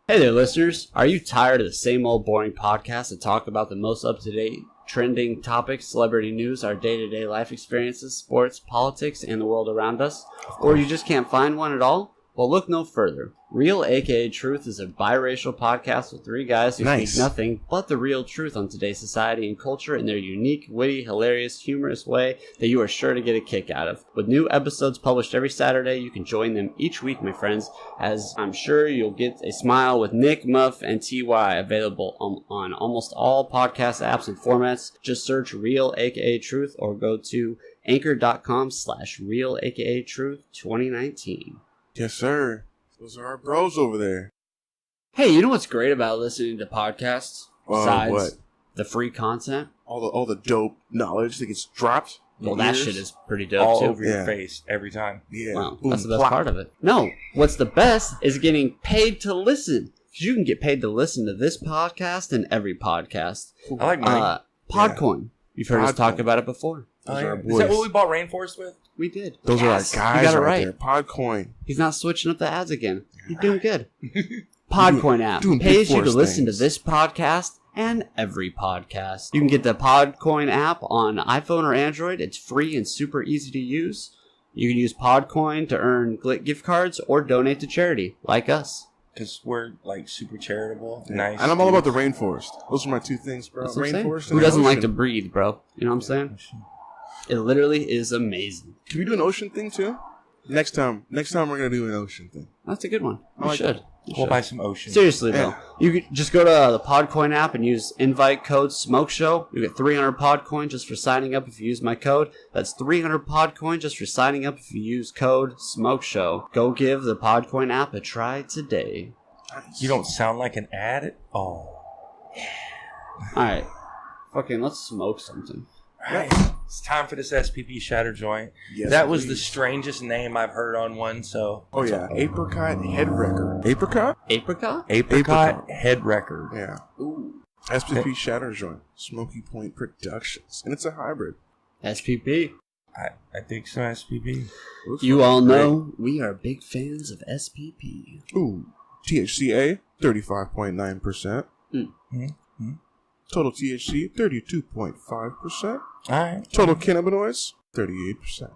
Hey there, listeners. Are you tired of the same old boring podcast that talk about the most up-to-date trending topics, celebrity news, our day-to-day life experiences, sports, politics, and the world around us? Or you just can't find one at all? Well, look no further. Real aka Truth is a biracial podcast with three guys who Nice. speak nothing but the real truth on today's society and culture in their unique, witty, hilarious, humorous way that you are sure to get a kick out of. With new episodes published every Saturday, you can join them each week, my friends, as I'm sure you'll get a smile with Nick, Muff, and TY, available on almost all podcast apps and formats. Just search Real aka Truth or go to anchor.com/real aka truth 2019. Yes, sir. Those are our bros over there. Hey, you know what's great about listening to podcasts? Besides What? the free content? All the dope knowledge that gets dropped. in Well, that ears. shit is pretty dope, All too. over your Yeah. face every time. Yeah. Wow, Boom, that's the best plop. part of it. No, what's the best is getting paid to listen. Because you can get paid to listen to this podcast and every podcast. I like money. Podcoin. You've heard us talk Podcoin. about it before. Oh, Those are yeah. our Is that boys. what we bought Rainforest with? We did. Those Yes, are our guys you got it right, right. there. Podcoin. He's not switching up the ads again. You're doing good. Podcoin app doing big pays you to force listen to things. this podcast and every podcast. You can get the Podcoin app on iPhone or Android. It's free and super easy to use. You can use Podcoin to earn gift cards or donate to charity, like us. Because we're like super charitable. Yeah. Nice. And I'm all about the rainforest. Those are my two things, bro. That's what I'm saying. Rainforest Who and the doesn't like to ocean. breathe, bro? You know what I'm saying? It literally is amazing. Can we do an ocean thing too? Next time we're gonna do an ocean thing. That's a good one. I You like should. You We'll should. buy some ocean. Seriously Yeah. though, you could just go to the Podcoin app and use invite code SMOKESHOW. You get 300 Podcoin just for signing up if you use my code. That's 300 Podcoin just for signing up if you use code SMOKESHOW. Go give the Podcoin app a try today. You don't sound like an ad at all. Alright. Fucking let's smoke something. Right. It's time for this SPP Shatter Joint. Yes, that was please. the strangest name I've heard on one, so. Oh yeah, apricot head wrecker. Apricot? Apricot? Apricot Head Record. Yeah. Ooh. SPP Shatter Joint, Smoky Point Productions, and it's a hybrid. SPP. I think so, SPP. Looks You fucking all great. know we are big fans of SPP. Ooh, THCA 35.9%. Mm-hmm. Total THC 32.5%. Alright. Total cannabinoids 38%.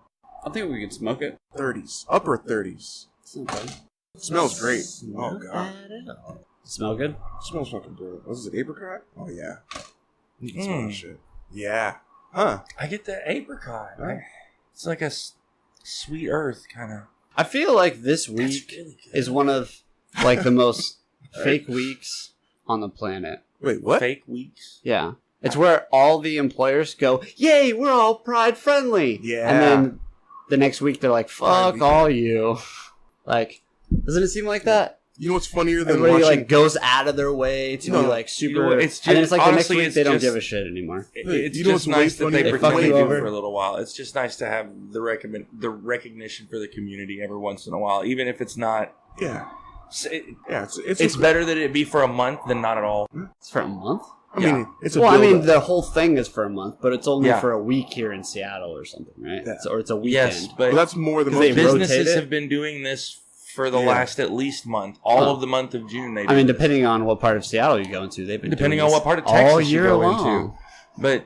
I think we can smoke it. 30s, upper 30s. It's not bad. Smells great. Oh god, Smell good? smells fucking good. What is it? Apricot? Oh yeah. You can Mm. smell the shit. Yeah. Huh? I get the apricot. Right. It's like a sweet earth kind of. I feel like this week really good. is one of like the most fake weeks on the planet. Wait, what? Fake weeks. Yeah. It's where all the employers go, yay, we're all pride friendly. Yeah. And then the next week they're like, fuck Pride all you. Like, doesn't it seem like that? You know what's funnier than Everybody watching? like goes out of their way to No. be like super. You know what, it's and then it's just- like the next honestly, week it's they don't just- give a shit anymore. It's You know just what's way nice that they funnier? They pretend fuck they you do over. for a little while. It's just nice to have the recognition for the community every once in a while, even if it's not. Yeah. It, Yeah. It's it's better that it be for a month than not at all. It's for a month? I mean, yeah. it's a Well, I mean, build-up. the whole thing is for a month, but it's only Yeah. for a week here in Seattle or something, right? Yeah. Or it's a weekend. Yes, but Well, that's more than 'Cause they most rotate businesses it? have been doing this for the Yeah. last at least month. All Oh. of the month of June, they. I mean, do. depending on what part of Seattle you go into, they've been Depending doing on this what part of all Texas you year go long. into. But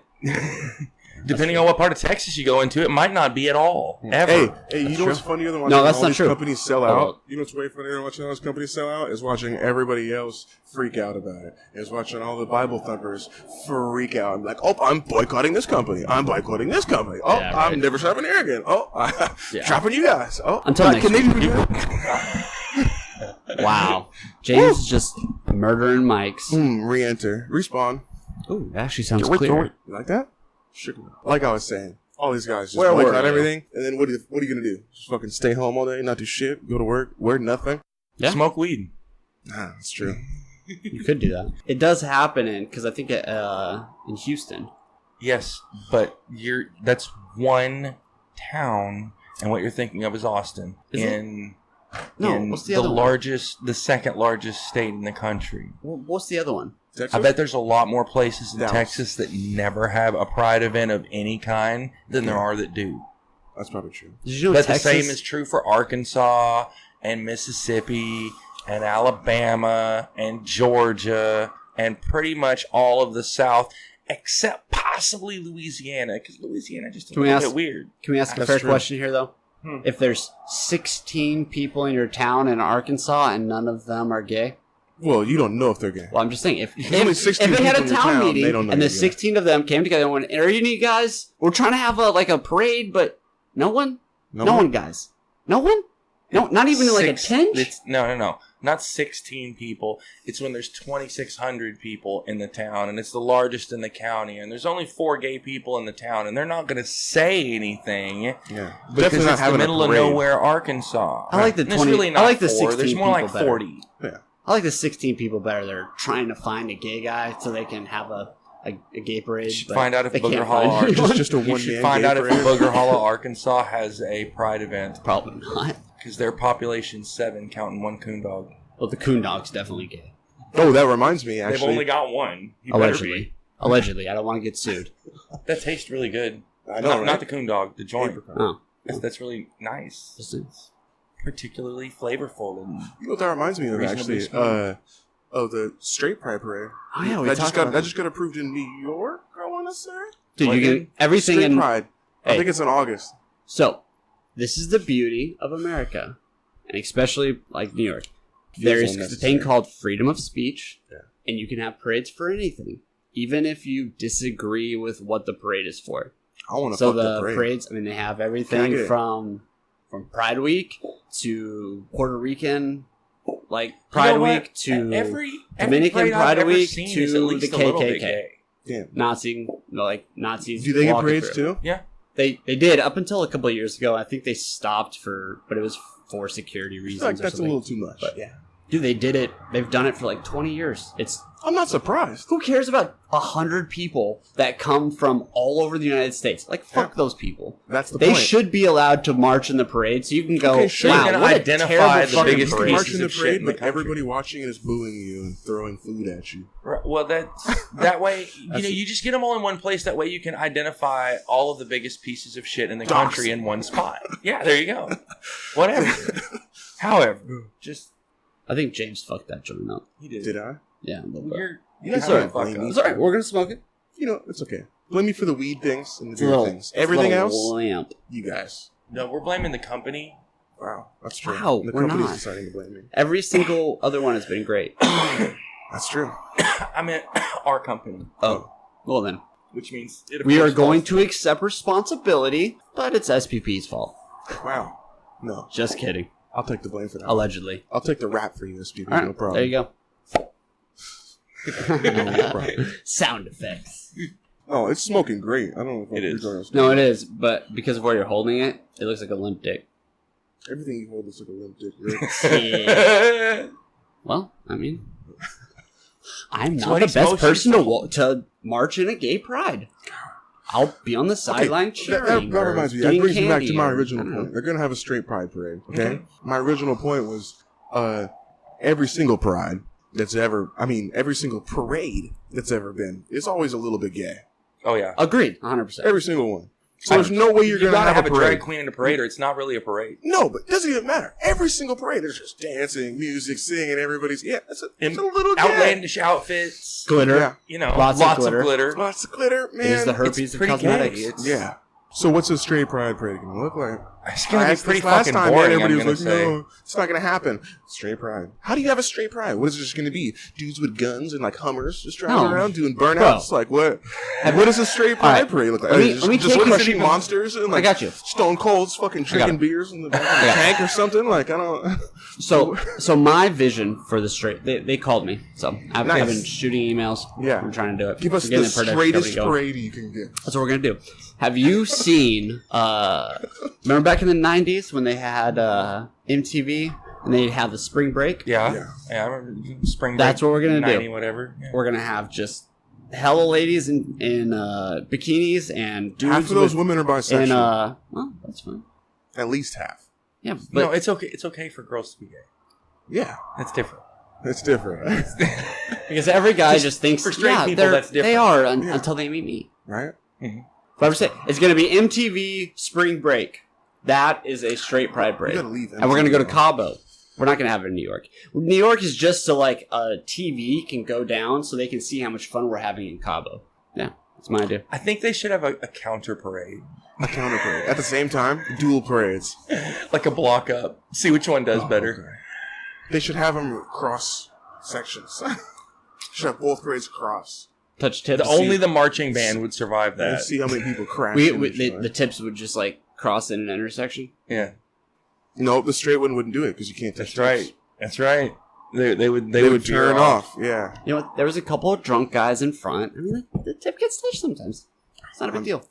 depending on what part of Texas you go into, it might not be at all. Ever. Hey, you know true. what's funnier than watching No, that's all not these true. companies sell Oh, out? well. You know what's way funnier than watching all these companies sell out? Is watching everybody else freak out about it. Is watching all the Bible thumpers freak out and be like, oh, I'm boycotting this company. I'm boycotting this company. Oh, Yeah, right. I'm never shopping here again. Oh, I'm Yeah. dropping you guys. Oh, Until God, next can they week. do it? Wow. James is just murdering mics. Re-enter. Respawn. Ooh, that actually sounds Wait, clear. wait. You like that? Sugar. Like I was saying. All these guys just Where were boycott you? everything, and then what are you gonna do? Just fucking stay home all day, not do shit, go to work, wear nothing? Yeah. Smoke weed. Nah, that's true. You could do that. It does happen because I think in Houston. Yes, but that's one town, and what you're thinking of is Austin. Is it? in No, in what's the other one? the second largest state in the country. What's the other one? Texas? I bet there's a lot more places in Dallas. Texas that never have a pride event of any kind than there are that do. That's probably true. Did you know But Texas? the same is true for Arkansas and Mississippi and Alabama and Georgia and pretty much all of the South, except possibly Louisiana, because Louisiana just a Can we little ask- bit weird. Can we ask a That's fair true. question here, though? Hmm. If there's 16 people in your town in Arkansas and none of them are gay, Well, you don't know if they're gay. well, I'm just saying, if There's only 16 they had a people in your town town, meeting they don't know and the you're gay. 16 of them came together and went, "Are you guys? We're trying to have a parade, but no one, no one, guys, no one." No, not even like a Six- 10? No. Not 16 people. It's when there's 2,600 people in the town, and it's the largest in the county, and there's only 4 gay people in the town, and they're not going to say anything Yeah. because Definitely not it's the having a middle of parade. nowhere, Arkansas. I like the And it's 20 really not I like the 4. 16 There's more like people better. 40. Yeah. I like the 16 people better. They're trying to find a gay guy so they can have a gay parade. You should but find out if they Booger can't Hollow, find anyone. just a You one should man find gay out if parade. Booger Hollow, Arkansas has a pride event Probably not. because their population's 7, counting one coon dog. Well, the coon dog's definitely gay. Oh, that reminds me. They've Actually, only got one. You better Allegedly. Allegedly. I don't want to get sued. be. That tastes really good. I know, not, right? not the coon dog, the joint. Apricot. Oh. That's really nice. Just a- Particularly flavorful and You know what that reminds me of Reasonably actually? smooth. The straight pride parade. Oh, yeah, we that talked just got about that just got approved in New York. I want to say. Dude, Like you in- get everything Straight in... pride. I Hey. think it's in August. So, this is the beauty of America, and especially like New York. Feels There's a unnecessary. thing called freedom of speech, Yeah. and you can have parades for anything, even if you disagree with what the parade is for. I want to So fuck the the parade. parades, I mean, they have Can I everything get it? from Pride Week to Puerto Rican, like You Pride know what? Week to every Dominican parade I've Pride ever Week seen to is at least the a little bit KKK. gay. Damn. Nazis. Do they get walking parades through. too? Yeah. They did up until a couple of years ago. I think they stopped but it was for security I reasons. feel like or that's a something. little too much. But- yeah. Dude, they did it. They've done it for like 20 years. I'm not surprised. Who cares about 100 people that come from all over the United States? Like, fuck those people. That's the They point. should be allowed to march in the parade, so you can go. Okay, sure. Wow, You can what a identify terrible the fucking biggest You can parade. march pieces in the of shit parade, in the but country. everybody watching it is booing you and throwing food at you. Right, well, that way, you just get them all in one place. That way, you can identify all of the biggest pieces of shit in the Dox. country in one spot. Yeah, there you go. Whatever. However, just I think James fucked that joint up. he did. Did I? Yeah, a little Well, bit. you're That's you're all right, fuck blame up. me. It's alright, we're gonna smoke it. You know, it's okay. Blame me for the weed things and the It's a beer little, things. it's a Everything little else, lamp. you guys. No, we're blaming the company. Wow, that's true. Wow, the we're company's not. deciding to blame me. Every single other one has been great. That's true. I meant our company, Oh, well then. which means it We are affects going us. to accept responsibility, but it's SPP's fault. Wow. No, Just kidding. I'll take the blame for that. Allegedly. I'll take the rap for you, SPP. All right, No problem. there you go. No problem. Sound effects. Oh, it's smoking great. I don't know if It I'm is. recording. No, it is, but because of where you're holding it, it looks like a limp dick. Everything you hold is like a limp dick, right? Yeah. Well, I mean, I'm So not what the he's best motion- person to march in a gay pride. I'll be on the sideline that cheering. or reminds me. That getting brings me back to candy my or- original I don't know. point. They're gonna have a straight pride parade. Okay. Okay. My original point was, every single pride that's ever, I mean, every single parade that's ever been, is always a little bit gay. Oh yeah. Agreed, 100%. Every single one. So there's no way you're You gonna gotta have a a drag parade. queen in a parade, or it's not really a parade. No, but it doesn't even matter. Every single parade, there's just dancing, music, singing. Everybody's it's a little gay. Outlandish outfits, Glitter. Yeah. you know, Lots lots, of of glitter. glitter. Lots of glitter, man. It is the It's herpes of pretty cosmetics. gay. It's, Yeah. So what's a straight pride parade gonna look like? it's I gonna be asked pretty this last fucking time, boring. man, everybody I'm was gonna like, say. no, it's not gonna happen. Straight pride. How do you have a straight pride? What is it just gonna be? Dudes with guns and like Hummers just driving No. around doing burnouts? Like what? What does a straight pride All right. parade look like? Let me just take just you- crushing monsters and I like got you. Stone Cold's fucking drinking it. beers in the back of I the got it. tank or something. Like I don't. So my vision for the straight, they called me. So I've Nice. been shooting emails. Yeah. We're trying to do it. Give us We're getting the production straightest company going. parade you can get. That's what we're gonna do. Have you seen? Remember back in the '90s when they had MTV and they'd have the spring break? Yeah. I remember spring. That's break, what we're gonna 90, do. Whatever. Yeah. We're gonna have just hella ladies in bikinis and dudes Half of those with, women are bisexual. and well, that's fine. At least half. Yeah, but No, it's okay. It's okay for girls to be gay. Yeah, That's different. it's different, because every guy just thinks for straight yeah, people, they're- that's different. they are Yeah. until they meet me. right? But I'm saying it's gonna be MTV spring break. That is a straight pride You parade, gotta leave. and we're gonna go to MTV. Cabo. We're not gonna have it in New York. New York is just so like a TV can go down, so they can see how much fun we're having in Cabo. Yeah, that's my idea. I think they should have a counter parade, A counter parade at the same time. Dual parades. like a block up. See which one does better. Okay. They should have them cross sections. Should have both parades cross. Touch tips. Only the marching band would survive And that. see how many people crash. we, into we each the, other. the tips would just like cross in an intersection. Yeah. No, the straight one wouldn't do it because you can't touch. That's right. That's right. They would veer turn off. Yeah. You know what? There was a couple of drunk guys in front. I mean, the tip gets touched sometimes. It's not a big deal.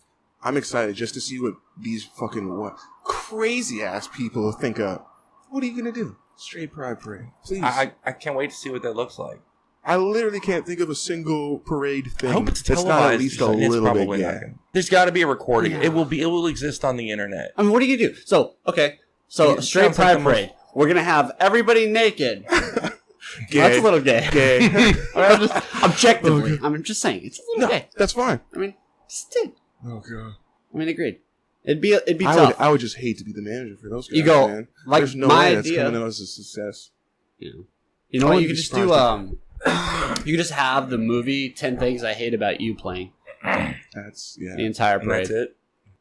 I'm excited just to see what these fucking crazy ass people think of. What are you gonna do? Straight pride parade, please. I can't wait to see what that looks like. I literally can't think of a single parade thing. I hope it's that's televised. not at least a It's little probably bit not gay. gonna- There's got to be a recording. Yeah. It will exist on the internet. I mean, what are you gonna do? So, okay. So, It straight sounds like pride the most- parade. We're gonna have everybody naked. Gay. That's a little gay. Gay. I mean, objectively, I'm just saying it's a little No, gay. that's fine. I mean, just did. Oh god. I mean, agreed. It'd be I tough. would just hate to be the manager for those guys. You go, man. like, There's no my way that's idea- coming out as a success. You know I what? wouldn't You could be just do. surprised You could just have the movie 10 Things I Hate About You playing That's yeah. the entire And parade. that's it.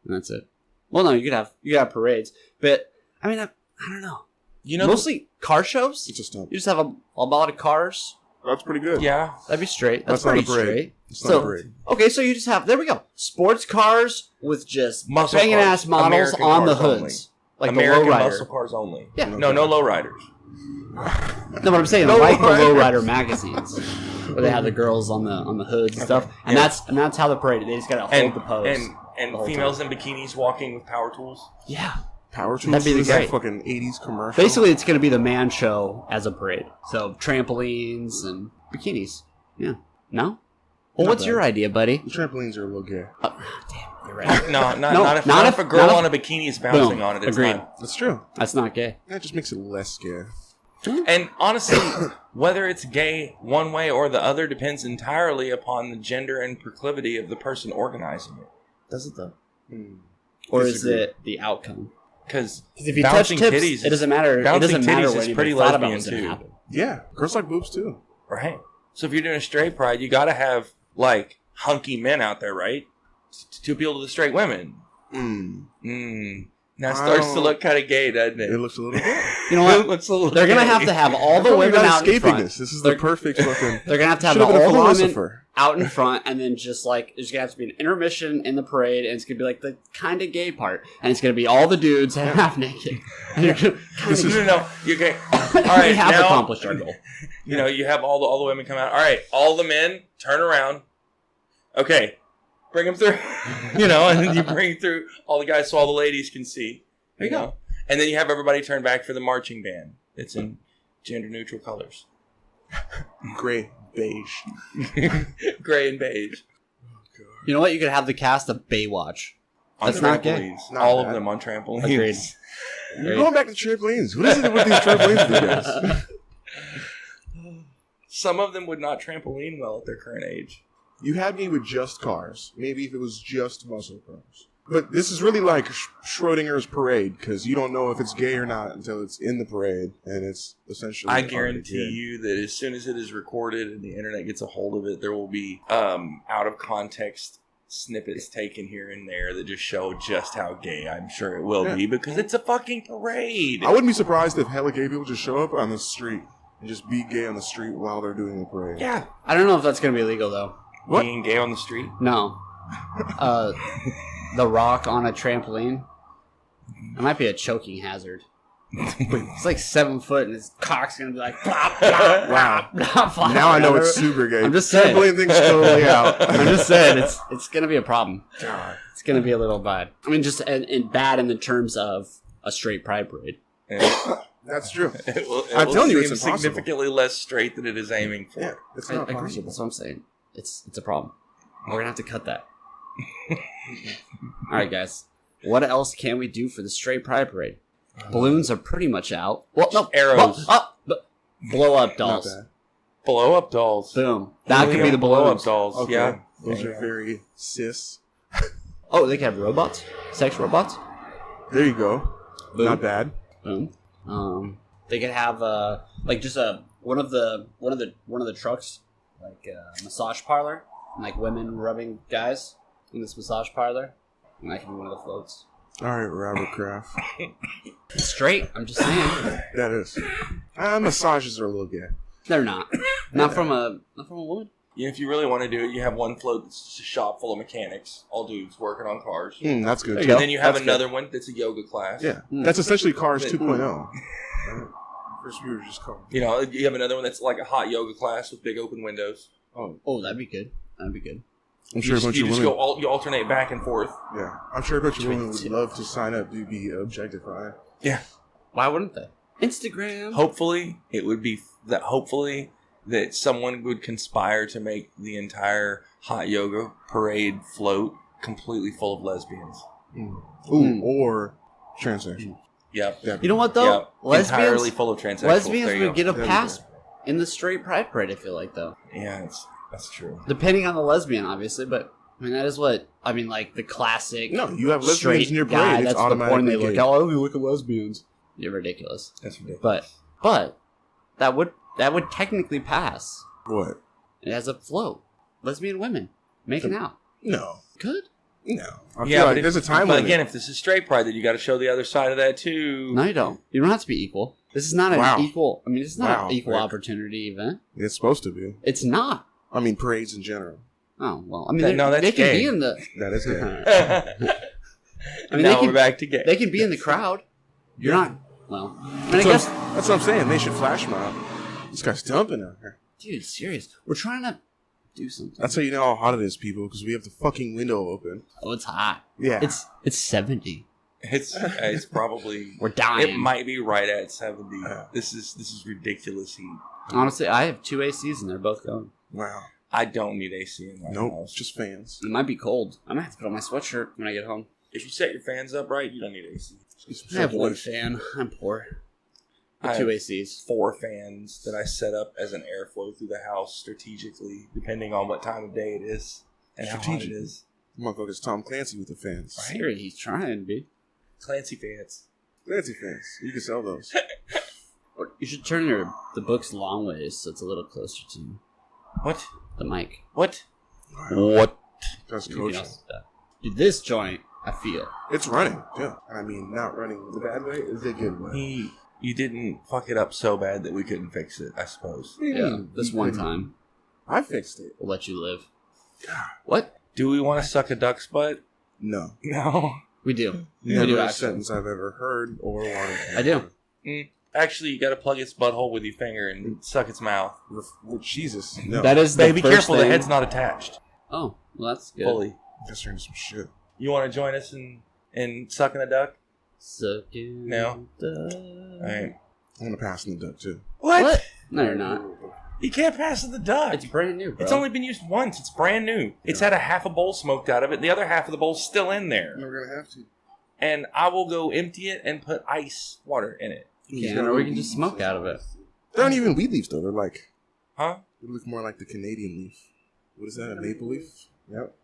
And that's it. Well, no, you could have parades, but I mean, I don't know. You know, Mostly car shows. It's a stunt. You just have a lot of cars. That's pretty good. yeah. That'd be straight. That's That's not a pretty parade. straight. It's not So- a parade. Okay, so you just have, there we go, sports cars with just Muscle banging cars. ass models American on the cars hoods, like American the muscle lowrider. cars only. Yeah. No lowriders. No, but I'm saying No like the lowrider. lowrider magazines, where they have the girls on the hoods and stuff, and Yeah. that's how the parade. They just gotta hold And the pose. and the whole females in bikinis walking with power tools. Yeah, Power tools. That'd be Is that great. fucking 80s commercial. basically it's gonna be the man show as a parade. So trampolines and bikinis. Yeah, no. Well, Not what's bad. your idea, buddy? the trampolines are a little gay. Damn, you're right. No, No, not if a girl not if- on a bikini is bouncing Boom. on it. It's Agreed. not. That's true. That's not gay. That just makes it less gay. And honestly, whether it's gay one way or the other depends entirely upon the gender and proclivity of the person organizing it. Does it though? Hmm. Or Disagree. is it the outcome? Because Because if you touch tips, it doesn't matter. It bouncing doesn't matter titties what is anybody pretty thought about lesbian, what's gonna too. happen. Yeah, girls like boobs too. Right. So if you're doing a straight pride, you got to have like hunky men out there, right? To appeal to the straight women. Now it starts to look kind of gay, doesn't it? It looks a little gay. You know what? It looks a little They're gonna gay. have to have all the How come women you're not out in escaping front. this. This is the perfect fucking. They're gonna have to have Should've all been a the women philosopher. out in front, and then just like there's gonna have to be an intermission in the parade, and it's gonna be like the kind of gay part, and it's gonna be all the dudes half naked. And you're gonna This is- No. You okay? All we right, have now accomplished our goal. you know you have all the women come out. All right, all the men turn around. Okay, bring them through. And then you bring through all the guys so all the ladies can see. There you go. And then you have everybody turn back for the marching band. It's in gender neutral colors, Gray, beige. gray and beige. You know what? You could have the cast of Baywatch. On That's not gay. trampolines. Not All bad. of them on trampolines. Agreed. You're going back to trampolines. What is it with these trampolines for you guys? Some of them would not trampoline well at their current age. You had me with just cars. Maybe if it was just muscle cars. But this is really like Schrodinger's parade, because you don't know if it's gay or not until it's in the parade, and it's essentially. I part of the guarantee kid. you that as soon as it is recorded and the internet gets a hold of it, there will be out of context snippets taken here and there that just show just how gay I'm sure it will be, because it's a fucking parade. I wouldn't be surprised if hella gay people just show up on the street and just be gay on the street while they're doing the parade. Yeah. I don't know if that's gonna be legal though. What? Being gay on the street? No. The Rock on a trampoline. It might be a choking hazard. It's like 7 foot, and his cock's gonna be like, plop, plop, Wow. plop, plop. Now I know it's super gay. I'm just saying. Trampoline thing's totally out. I'm just saying, it's gonna be a problem. God. It's gonna be a little bad. I mean, just in bad in the terms of a straight pride parade. That's true. It I'm will telling you, seem it's impossible. significantly less straight than it is aiming for. Yeah, it's I not agree. possible. That's what I'm saying. It's a problem. We're gonna have to cut that. All right, guys. What else can we do for the straight pride parade? Balloons are pretty much out. Well, no, Arrows. blow up Not dolls. bad. Blow up dolls. Boom. That could be the blow up balloons. dolls. Okay. Yeah. Those are very cis. Oh, they could have robots. Sex robots. There you go. Boom. Not bad. Boom. They could have like just one of the trucks, like a massage parlor, and like women rubbing guys in this massage parlor, and that could be one of the floats. All right, Robert Kraft. Straight. I'm just saying. That is. Massages are a little gay. They're not. Not from a woman. If you really want to do it, you have one float that's just a shop full of mechanics, all dudes working on cars. That's good. There Too. you And then you have That's another one that's a yoga class. Yeah, that's essentially Cars 2.0. First we were just called. You have another one that's like a hot yoga class with big open windows. Oh, that'd be good. That'd be good. I'm sure a bunch of women. You alternate back and forth. Yeah, I'm sure a bunch of women would love to sign up to be objectified. Yeah. Why wouldn't they? Instagram. Hopefully, it would be that. Hopefully, that someone would conspire to make the entire hot yoga parade float completely full of lesbians. Or transsexual. Yep. You know what though? Yep. Entirely full of transsexuals. Lesbians There you would get go. a pass in the straight pride parade. I feel like though, Yeah, that's true. depending on the lesbian, obviously, but. I mean, that is what I mean. Like the classic. No, you have lesbians straight in your parade. guy. It's That's the automatically point they look gay. at. Oh, you look at lesbians. You're ridiculous. That's ridiculous. But that would technically pass. What? It has a float. Lesbian women making out. No. Good. No. I feel Yeah, like but there's a time But limit. again, if this is straight pride, then you got to show the other side of that too. No, you don't. You don't have to be equal. This is not an Wow. equal. I mean, it's not Wow, an equal Rick. opportunity event. It's supposed to be. It's not. I mean, parades in general. Oh well. I mean, No, that's they can gay. be in the. That is gay. I mean, Now they we're back to gay. They can be in the crowd. You're not. Well, I mean, I That's, guess, that's what I'm saying. They should flash mob. This guy's dumping out here. dude, serious. We're trying to do something. That's how you know how hot it is, people, because we have the fucking window open. Oh, it's hot. Yeah. It's 70. It's probably We're dying. it might be right at 70. Yeah. This is ridiculous heat. Honestly, I have 2 ACs and they're both going. Wow. I don't need AC in my Nope. house. Just fans. It might be cold. I might have to put on my sweatshirt when I get home. If you set your fans up right, you don't need AC. I have one fan. I'm poor. I 2 have ACs. 4 fans that I set up as an airflow through the house strategically, depending on what time of day it is and how hot it Strategic. is. Motherfucker's Tom Clancy with the fans. Seriously, he's trying, B. Clancy fans. Clancy fans. You can sell those. Or you should turn the books long ways so it's a little closer to What? the mic. What? What? That's You can coaching. also do that. Dude, this joint, I feel. It's running. Yeah. I mean, not running the bad way. It's a good way. You didn't fuck it up so bad that we couldn't fix it, I suppose. Yeah, this one time, I fixed it. we'll let you live. What? Do we want to suck a duck's butt? No. No. We do. Never we do, a actually. sentence I've ever heard or wanted to. I do. Actually, you got to plug its butthole with your finger and suck its mouth. Jesus. No. That is the Baby, first careful, the thing. head's not attached Oh, well, that's good. fully. That's turning some shit. You want to join us in sucking a duck? Sucking No. the- All right. I'm going to pass in the duck, too. What? No, you're not. You can't pass the duck. It's brand new, bro. It's only been used once. It's brand new. It's had a half a bowl smoked out of it. The other half of the bowl's still in there. We're going to have to. And I will go empty it and put ice water in it. You can, or we can just smoke out of it. They aren't even weed leaves, though. They're like, Huh? they look more like the Canadian leaf. What is that, a maple leaf? Yep.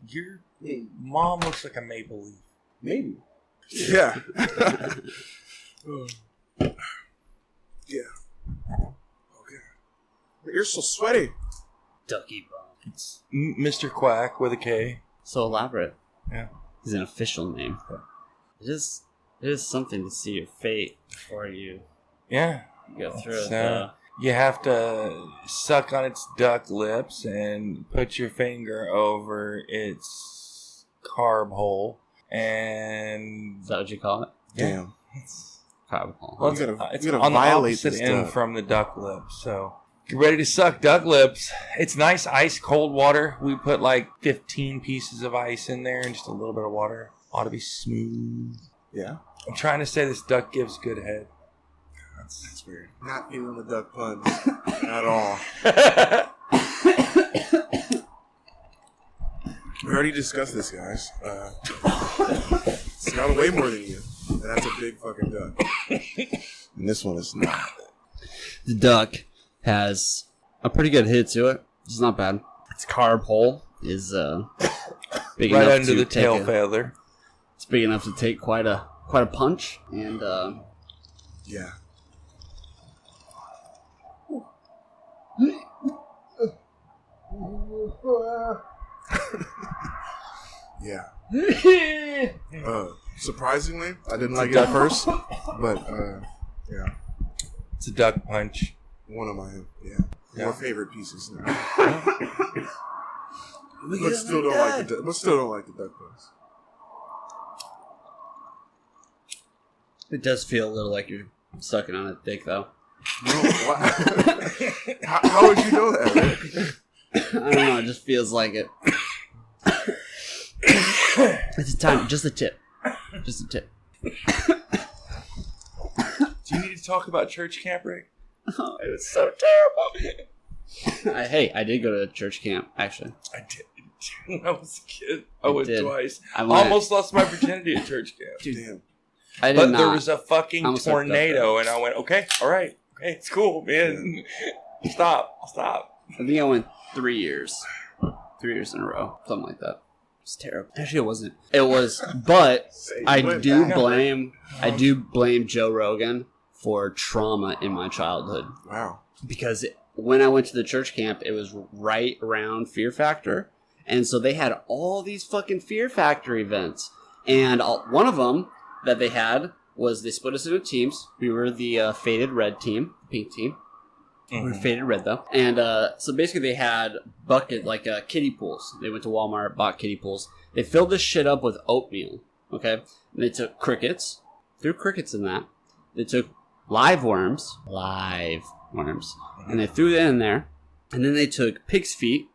Your mom looks like a maple leaf. Maybe. Yeah. Yeah. Okay. You're so sweaty. Ducky bone. It's Mr. Quack with a K. So elaborate. Yeah. It's an official name. It is something to see your fate before you Yeah. go through it. So you have to suck on its duck lips and put your finger over its carb hole. And Is that what you call it? Damn. Carb hole. well, You it's gotta on the violate opposite this end duck. from the duck lip. So get ready to suck duck lips. It's nice ice cold water. We put like 15 pieces of ice in there and just a little bit of water. Ought to be smooth. Yeah. I'm trying to say this duck gives good head. That's weird. Not feeling the duck puns at all. We already discussed this, guys. It's got way more than you. And that's a big fucking duck. And this one is not. The duck has a pretty good hit to it. It's not bad. Its carb hole is big Right enough under to the take tail a- feather. It's big enough to take quite a punch, and Yeah. Yeah. Surprisingly, I didn't like it at first, but yeah, It's a duck punch. one of my yeah. More favorite pieces now. But still don't like the duck buzz. It does feel a little like you're sucking on a dick, though. No, how would you know that, Rick? I don't know. It just feels like it. It's a time. Just a tip. Just a tip. Do you need to talk about church camp, Rick? Oh, it was so terrible. I did go to church camp, actually. I did. When I was a kid, I went did. twice. I I went- almost lost my virginity at church camp. Damn. I did But not. there was a fucking I'm so tornado, and I went, okay, all right, okay, it's cool, man. Stop. I think I went 3 years. 3 years in a row. Something like that. It's terrible. Actually, it wasn't. It was, but I do blame Joe Rogan for trauma in my childhood. Wow. Because when I went to the church camp, it was right around Fear Factor. And so they had all these fucking Fear Factor events. And one of them that they had was they split us into teams. We were the faded red team, pink team. We were faded red, though. And so basically they had kiddie pools. They went to Walmart, bought kiddie pools. They filled this shit up with oatmeal, okay? And they took crickets, threw crickets in that. They took live worms, and they threw that in there. And then they took pig's feet,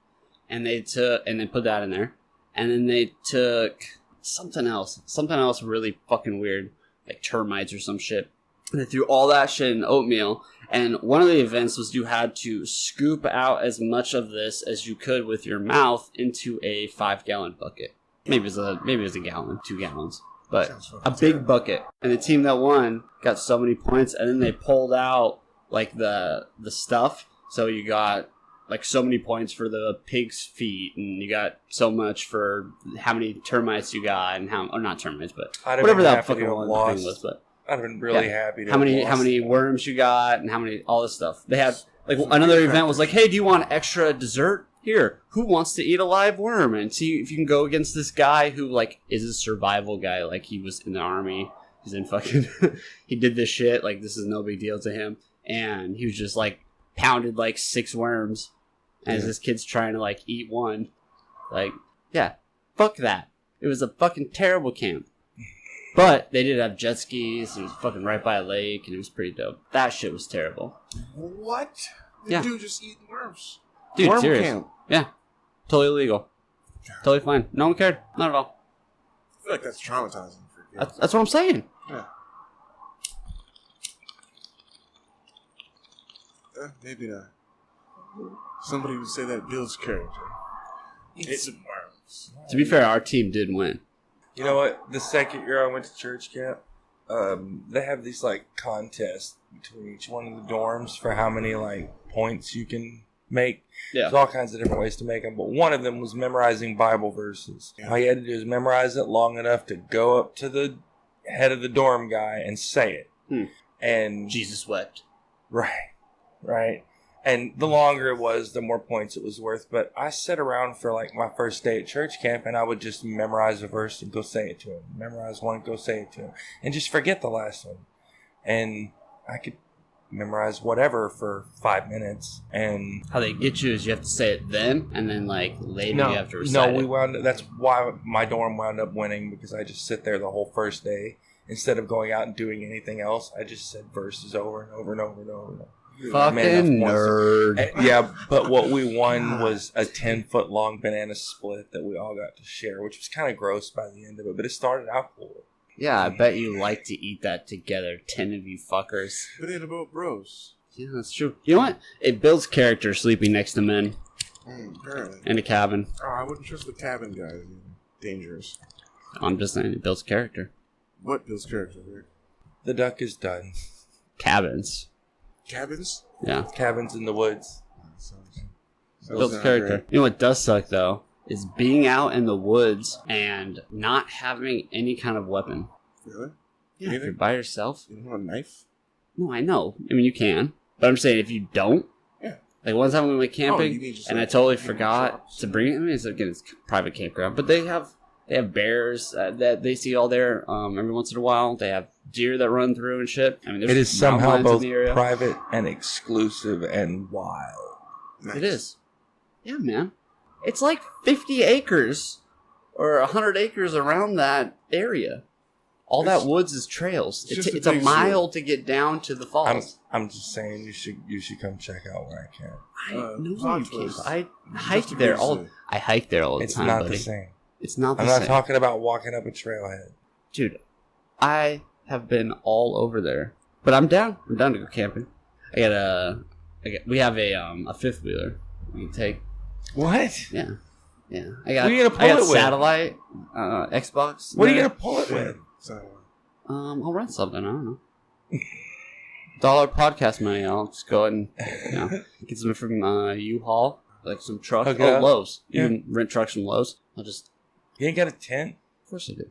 and they put that in there. And then they took something else really fucking weird, like termites or some shit. And they threw all that shit in oatmeal. And one of the events was you had to scoop out as much of this as you could with your mouth into a 5-gallon bucket. Maybe it was a gallon, 2 gallons, but a big bucket. And the team that won got so many points, and then they pulled out like the stuff. So you got like so many points for the pig's feet, and you got so much for how many termites you got, and not termites, but whatever that fucking one thing was. But I'd have been really happy to how many worms you got, and how many all this stuff. They had like another event was like, hey, do you want extra dessert? Here, who wants to eat a live worm? And see if you can go against this guy who like is a survival guy. Like he was in the army. He's in fucking. He did this shit. Like this is no big deal to him. And he was just like pounded like 6 worms, as this kid's trying to like eat one. Like yeah, fuck that. It was a fucking terrible camp. But they did have jet skis. It was fucking right by a lake, and it was pretty dope. That shit was terrible. What? The Yeah. dude just eating worms. Dude, Worm serious. camp. Yeah. Totally legal. Totally fine. No one cared. Not at all. I feel like that's traumatizing for kids. That's what I'm saying. Yeah. Maybe not. Somebody would say that builds character. It's worms. To be fair, our team did win. You know what? The second year I went to church camp, they have these like contests between each one of the dorms for how many like points you can make. Yeah. There's all kinds of different ways to make them, but one of them was memorizing Bible verses. Yeah. All you had to do is memorize it long enough to go up to the head of the dorm guy and say it. And Jesus wept. Right. And the longer it was, the more points it was worth. But I sat around for like my first day at church camp, and I would just memorize a verse and go say it to him. Memorize one, go say it to him. And just forget the last one. And I could memorize whatever for 5 minutes. And How they get you is you have to say it then, and then like later you have to recite it. that's why my dorm wound up winning, because I just sit there the whole first day. Instead of going out and doing anything else, I just said verses over and over and over and over and over. Fucking nerd. Yeah, but what we won was a 10-foot long banana split that we all got to share, which was kind of gross by the end of it, but it started out cool. Yeah, I bet you like to eat that together, 10 of you fuckers. Banana boat bros. Yeah, that's true. You know what? It builds character sleeping next to men Apparently. in a cabin. Oh, I wouldn't trust the cabin guys. Dangerous. I'm just saying, it builds character. What builds character, Rick? The duck is done. Cabins. Cabins? Yeah. Cabins in the woods. Builds not character. great. You know what does suck, though? Is being out in the woods and not having any kind of weapon. Really? Yeah, if Anything? you're by yourself. You don't want a knife? No, I know. I mean, you can. But I'm saying if you don't. Yeah. Like one time we went Oh, camping, you mean just and I like- totally you mean forgot shots. to bring it. I mean, it's a private campground, but they have bears that they see all there every once in a while. They have deer that run through and shit. I mean, there's It is somehow mountain lions both in the area. private and exclusive and wild. Nice. It is. Yeah, man. It's like 50 acres or 100 acres around that area. All It's- that woods is trails. it's just It's a a big mile zoo. to get down to the falls. I'm just saying you should come check out where I can. I know plot you can. twist. I Just a hike big there zoo. I hike there all the It's time, not buddy. the same. It's not the I'm not same. talking about walking up a trailhead. Dude, I have been all over there. But I'm down. I'm down to go camping. We have a fifth wheeler we can take. What? Yeah. Yeah. What are you gonna pull I got it with? satellite, Xbox. What are you there. gonna pull it with? So, I'll rent something. I don't know. $1 podcast money. I'll just go ahead and get some from U-Haul, like some trucks. Okay. Oh, Lowe's. Yeah. You can rent trucks from Lowe's. I'll just. You ain't got a tent? Of course I do.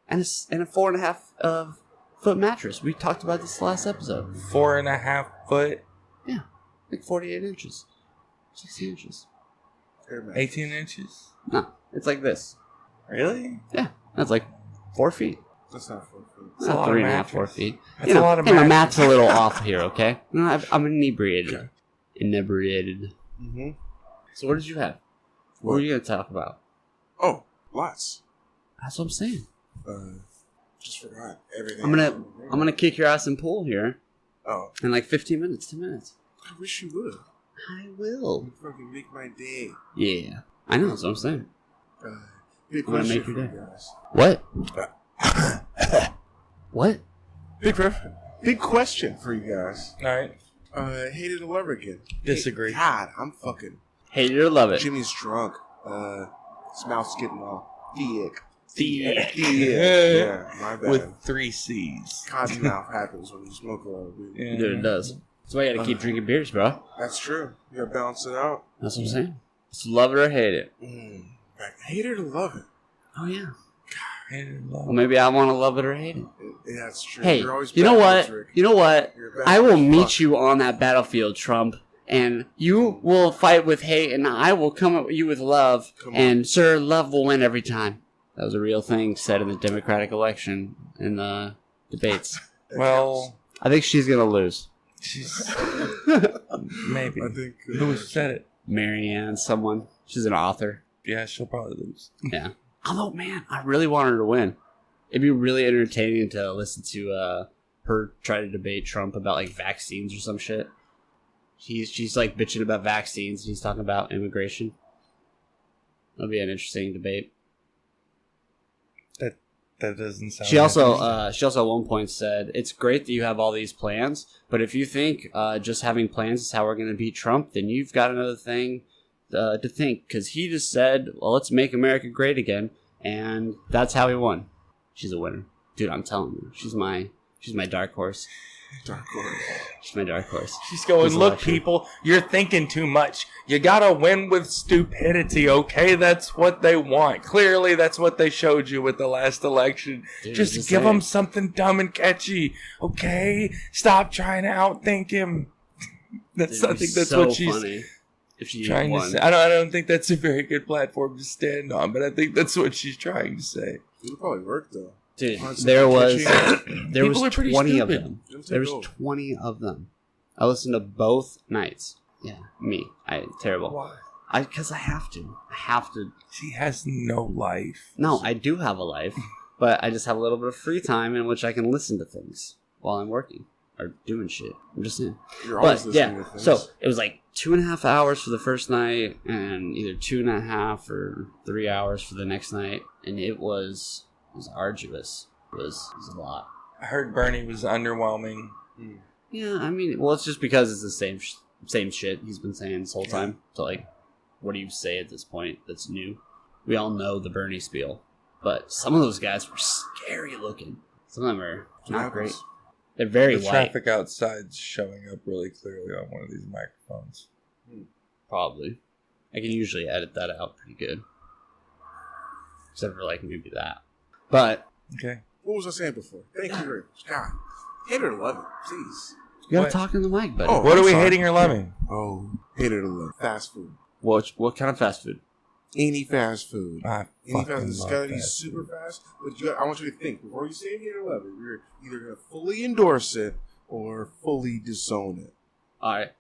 And a 4.5 foot mattress. We talked about this last episode. 4.5 foot, Like 48 inches, 60 inches. 18 inches. No, it's like this. Really? Yeah, that's like 4 feet. that's not 4 feet. That's a lot of 3.5, mattress. 4 feet. That's a lot of hey, my mattress. math's a little off here, okay? No, I'm inebriated. Inebriated. Mm-hmm. So what did you have? What were you going to talk about? Oh, lots. That's what I'm saying. Just forgot everything. I'm gonna kick your ass in pool here Oh, in like 15 minutes, 10 minutes. I wish you would. I will. You fucking make my day. Yeah, I know. That's what I'm saying. Big I'm gonna question make for your you day. guys. What? What? Big question for you guys. All right. Hated to love again. Disagree. God, I'm fucking. Hate it or love it. Jimmy's drunk. His mouth's getting all thick. Thick. Yeah, my bad. With 3 C's. Cottonmouth happens when you smoke a lot of weed. Yeah. Dude, it does. That's why you gotta keep drinking beers, bro. That's true. You gotta balance it out. That's what I'm saying. Just love it or hate it. Hate it or love it. Oh, yeah. Hated love. Well, maybe I want to love it or hate it. Yeah, that's true. Hey, You're always you know what? backwards, Rick. You know what? You're backwards I will as meet fuck. you on that battlefield, Trump, and you will fight with hate, and I will come at you with love, Come on. and sir, love will win every time. That was a real thing said in the Democratic election in the debates. Well, I think she's gonna lose. she's maybe. I think. Who said it? Marianne, someone. She's an author. Yeah, she'll probably lose. Yeah. Although, man, I really want her to win. It'd be really entertaining to listen to her try to debate Trump about like vaccines or some shit. She's like bitching about vaccines and he's talking about immigration. That'll be an interesting debate. That doesn't sound. She also interesting. at one point said, "It's great that you have all these plans, but if you think just having plans is how we're going to beat Trump, then you've got another thing to think, because he just said, well, let's make America great again, and that's how he won." She's a winner, dude. I'm telling you, she's my dark horse. Dark horse. She's my dark horse. She's going, This look, election. people, you're thinking too much. You gotta win with stupidity, okay? That's what they want. Clearly, that's what they showed you with the last election. Dude, just just give saying. him something dumb and catchy, okay? Stop trying to outthink him. I It'd be think that's so what she's funny if she trying won. to say. I don't think that's a very good platform to stand on, but I think that's what she's trying to say. It'll probably work though. Dude, Honestly, there was catchy. there was People are pretty 20 of stupid. them. It'll take There was over. 20 of them. I listened to both nights. Yeah, me. Terrible. Why? Because I have to. I have to. She has no life. No, I do have a life, but I just have a little bit of free time in which I can listen to things while I'm working or doing shit. I'm just saying. You're always But listening yeah, to things. so it was like 2.5 hours for the first night, and either 2.5 or 3 hours for the next night, and it was arduous. It was a lot. I heard Bernie was underwhelming. Yeah, I mean, well, it's just because it's the same shit he's been saying this whole time. So, like, what do you say at this point that's new? We all know the Bernie spiel, but some of those guys were scary looking. Some of them are not great. They're very The white, traffic outside's showing up really clearly on one of these microphones. probably. I can usually edit that out pretty good. Except for, like, maybe that. But Okay. What was I saying before? Thank you very much. God. Hate it or love it, please. you gotta What? talk in the mic, buddy. Oh. What are I'm we sorry. hating or loving? Oh, hate it or love it. Fast food. What kind of fast food? Any fast food. I Any fucking fast food. It's love gotta be fast super fast. But I want you to think before you say hate it or love it. You're either gonna fully endorse it or fully disown it. Alright.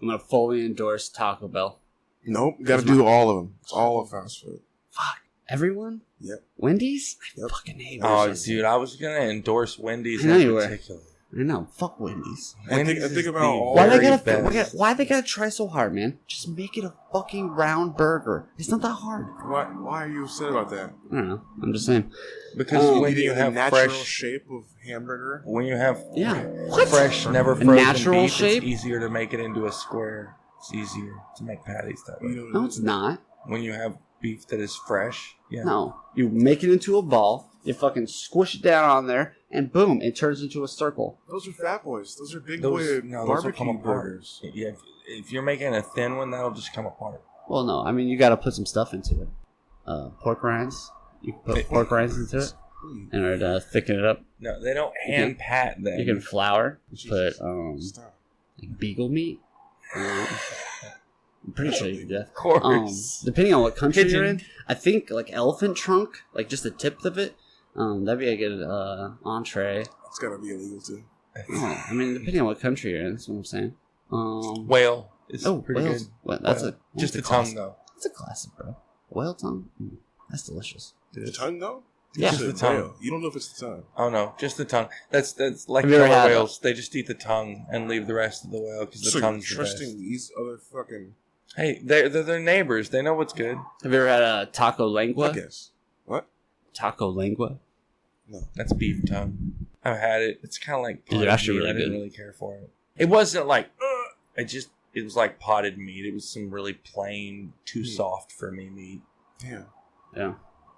I'm gonna fully endorse Taco Bell. Nope, gotta do all of them. It's all of fast food. Fuck. Everyone? Yep. Wendy's? I Yep. fucking hate Oh, Wendy's. dude, I was gonna endorse Wendy's I know in you were. particular. I know. Fuck Wendy's. And think Wendy's is about the all- Why very they best. why they gotta try so hard, man? Just make it a fucking round burger. It's not that hard. Why are you upset about that? I don't know. I'm just saying. Because when Eating you the have natural fresh, shape of hamburger. when you have Yeah. What? fresh, never A frozen natural beef, shape? it's easier to make it into a square. It's easier to make patties that way. No, it's not. When you have beef that is fresh, yeah. No. You make it into a ball, you fucking squish it down on there, and boom, it turns into a circle. Those are fat boys. Those are big Those, boy no, those will barbecue come apart. burgers. Yeah, if you're making a thin one, that'll just come apart. Well, no. I mean, you gotta put some stuff into it. Pork rinds. You can put pork rinds into it in order to thicken it up. No, they don't hand pat them. You can flour. Jesus. Put Stop. like beagle meat. I'm pretty sure you can do that. Of course. Depending on what country you're in, Pigeon. I think like elephant trunk, like just the tip of it, that'd be a good entree. It's gotta be illegal too. Oh, I mean, depending on what country you're in, that's what I'm saying. Whale is Oh, pretty whales. good. What? That's Whale. a Just that's the a tongue, classic. though. That's a classic, bro. Whale tongue. That's delicious. The tongue though? Yeah. Just the tongue. whale. You don't know if it's the tongue. Oh no, just the tongue. That's like Have you ever killer had whales. They just eat the tongue and leave the rest of the whale because the So you're tongue's the trusting best. these other fucking. Hey, they're their neighbors. They know what's good. Have you ever had a taco I lengua? guess. What? Taco lengua. That's beef tongue. I've had it. It's kind of like They're potted actually meat. really I didn't good. really care for it. It wasn't like it was like potted meat. It was some really plain, too soft for me meat. Damn. Yeah.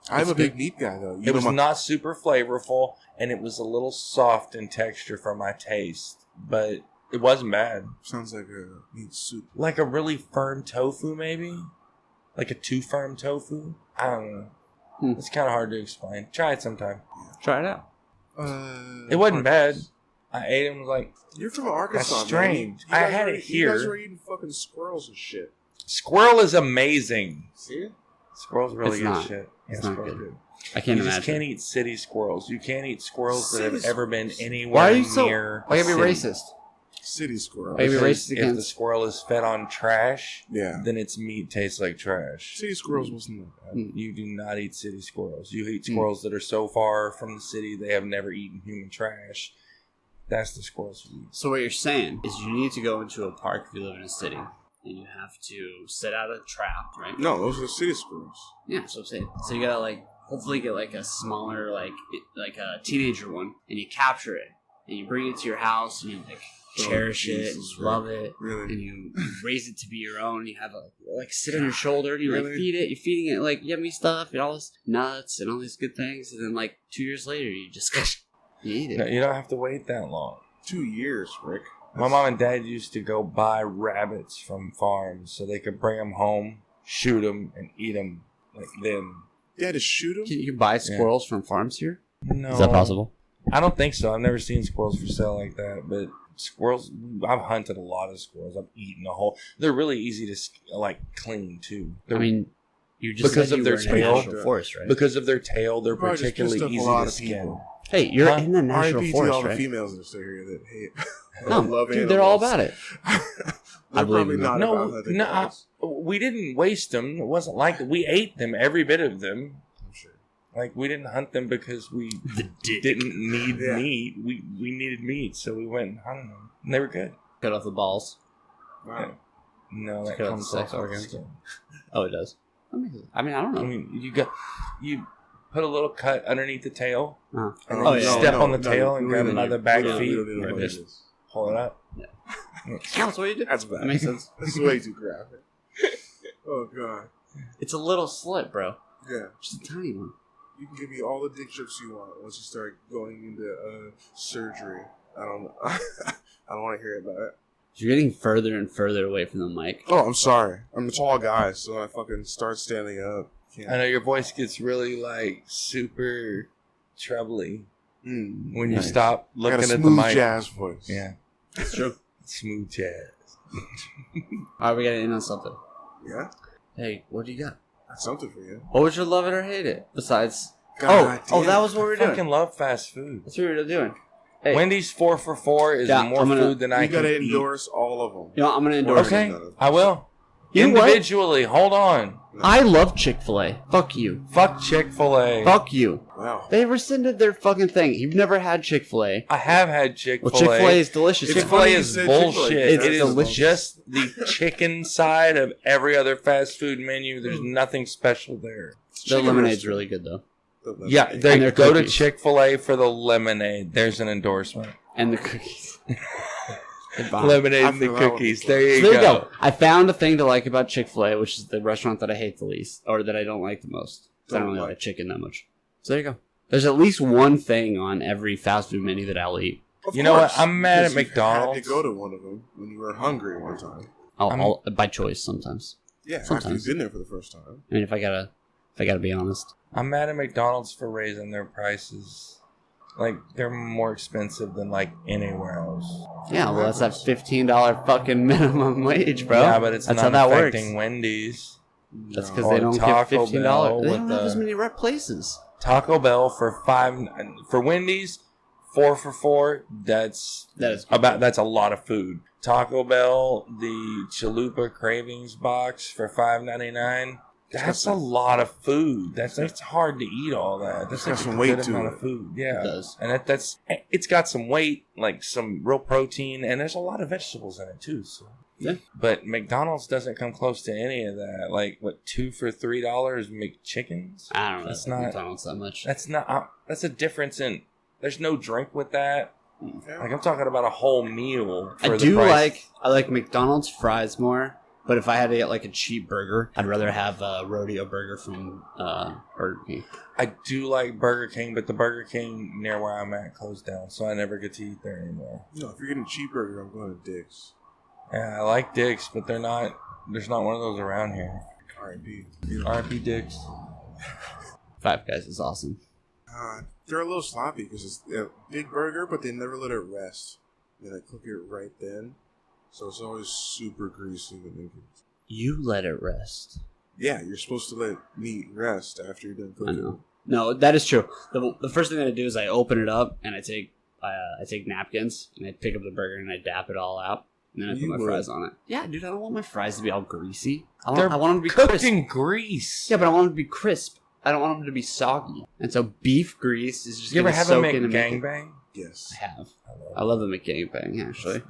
I'm It's a big meat guy though. It was not super flavorful, and it was a little soft in texture for my taste, but it wasn't bad. Sounds like a meat soup. Like a really firm tofu, maybe? Like a too firm tofu? I don't know. Hmm. It's kind of hard to explain. Try it sometime. Try it out. It wasn't bad. I ate it and was like, You're from Arkansas, That's strange. man. I guys had were- it You guys here. were eating fucking squirrels and shit. squirrel is amazing. See? Squirrel's really It's good not. shit. It's Yeah, not squirrel's good. I can't You imagine. just can't eat city squirrels. You can't eat squirrels that have City ever been anywhere Why are you so? near. Why you gotta be city. racist? City squirrel. Why you be Because racist if the against? squirrel is fed on trash, Yeah. then its meat tastes like trash. City squirrels wasn't that bad. You do not eat city squirrels. You eat squirrels that are so far from the city they have never eaten human trash. That's the squirrels you eat. So what you're saying is you need to go into a park if you live in a city, and you have to set out a trap, right? No, those are city squirrels. Yeah, that's what I'm saying. So you gotta like hopefully get like a smaller like a teenager one, and you capture it, and you bring it to your house, and you like cherish it, and Jesus, you love it, Really? and you raise it to be your own. You have a like sit on your shoulder, and you like Really? feed it. You're feeding it like yummy stuff and all this nuts and all these good things, and then like 2 years later, you just you eat No, it. you don't have to wait that long. 2 years, Rick. My mom and dad used to go buy rabbits from farms so they could bring them home, shoot them, and eat them like then. You had to shoot him? Can you buy squirrels from farms here? No, Is that possible? I don't think so. I've never seen squirrels for sale like that, but squirrels. I've hunted a lot of squirrels. I've eaten a whole. They're really easy to like clean too. I mean, you just Because said of you their were in a tail. national forest, right? because of their tail, they're Probably just particularly pissed off a easy lot to of skin. people. Hey, you're Huh? in the national RIP to forest, all the right? females that are still here that hate. No, love dude, they're all animals. about it. They're believe probably in not that. about No, hunting no, dogs. we didn't waste them. It wasn't like that. We ate them, every bit of them. I'm sure. Like we didn't hunt them because we didn't need Yeah. meat. We needed meat, so we went and hunted them. And they were good. Cut off the balls. Wow. No, that Cut off comes the sex off the organs. skin. Oh, it does. I mean, I don't I know. mean, you put a little cut underneath the tail, Uh-huh. and then Oh, you yeah. step No, on the no, tail no, and we grab don't it by need- the back we don't- feet, we don't need to and know just what it is. pull it up. That's what you do. That's bad. That makes sense. That's way too graphic. Oh god. It's a little slit, bro. Yeah. Just a tiny one. You can give me all the dick jokes you want once you start going into surgery. I don't. I don't want to hear about it. You're getting further and further away from the mic. Oh, I'm sorry. I'm a tall guy, so when I fucking start standing up. I know your voice gets really like super trebly when you Nice. stop I got looking a at the smooth mic. jazz voice. Yeah, It's true. smooth jazz. All right, we gotta end on something. Yeah. Hey, what do you got? That's something for you. What would you love it or hate it? Besides, God oh, damn. that was what we were I fucking doing. love fast food. That's what we were doing. Hey. Wendy's 4 for $4 is Yeah, more I'm gonna- food than I You can gotta eat. endorse all of them. You know, I'm gonna endorse. Okay, None. I will. You know what? Individually, hold on. I love Chick-fil-A. Fuck you. Fuck Chick-fil-A. Fuck you. Wow. They rescinded their fucking thing. You've never had Chick-fil-A. I have had Chick-fil-A. Well, Chick-fil-A is delicious. It's Chick-fil-A funny you is said Chick-fil-A. bullshit. It's It is delicious. just the chicken side of every other fast food menu. There's nothing special there. The lemonade's really good though, Yeah, And they their go to cookies. Chick-fil-A for the lemonade. There's an endorsement. and the cookies. They're bomb. Lemonade I and the feel that one. cookies. There you So there you go. go. I found a thing to like about Chick-fil-A, which is the restaurant that I hate the least, or that I don't like the most. 'Cause I don't really like chicken that much. So there you go. There's at least one thing on every fast food menu that I'll eat. Of You know what? course, I'm mad at because you McDonald's. Had to go to one of them when you were hungry one time. I'll by choice sometimes. Yeah, after Sometimes. you've been there for the first time. I mean, if I gotta be honest. I'm mad at McDonald's for raising their prices. Like, they're more expensive than, like, anywhere else. Yeah, well, that's that $15 fucking minimum wage, bro. Yeah, but it's that's not how that works. affecting Wendy's. That's No. because Or they don't Taco give $15. Bell They with don't have the- as many rep places. Taco Bell for Wendy's, 4 for $4. That is That's a lot of food. Taco Bell, the Chalupa Cravings box for $5.99. That's a lot of food. It's hard to eat all that. That's It's got like some a weight good to amount it. of food. Yeah, It does. and it's got some weight, like some real protein, and there's a lot of vegetables in it too. So. Yeah. But McDonald's doesn't come close to any of that. Like, what, 2 for $3 McChickens? I don't know. That's That's not- not McDonald's that much. That's not. That's a difference in. There's no drink with that. Yeah. Like, I'm talking about a whole meal. For I the do price. I like McDonald's fries more, but if I had to get like a cheap burger, I'd rather have a rodeo burger from Burger King. I do like Burger King, but the Burger King near where I'm at closed down, so I never get to eat there anymore. No, if you're getting a cheeseburger, I'm going to Dick's. Yeah, I like Dick's, but they're not. There's not one of those around here. R.I.P. R.I.P. Dick's. Five Guys is awesome. They're a little sloppy because it's a big burger, but they never let it rest. They like cook it right then, so it's always super greasy when they cook. You let it rest. Yeah, you're supposed to let meat rest after you're done I cooking. know. No, that is true. The first thing that I do is I open it up and I take napkins and I pick up the burger and I dap it all out. And then I put You my would. fries on it. Yeah, dude, I don't want my fries to be all greasy. I They're want them to be Cooked crisp. in grease. Yeah, but I want them to be crisp. I don't want them to be soggy. And so beef grease is just You ever gonna have a soak in and make it- McGangbang? Yes. I have. I love the McGangbang, actually.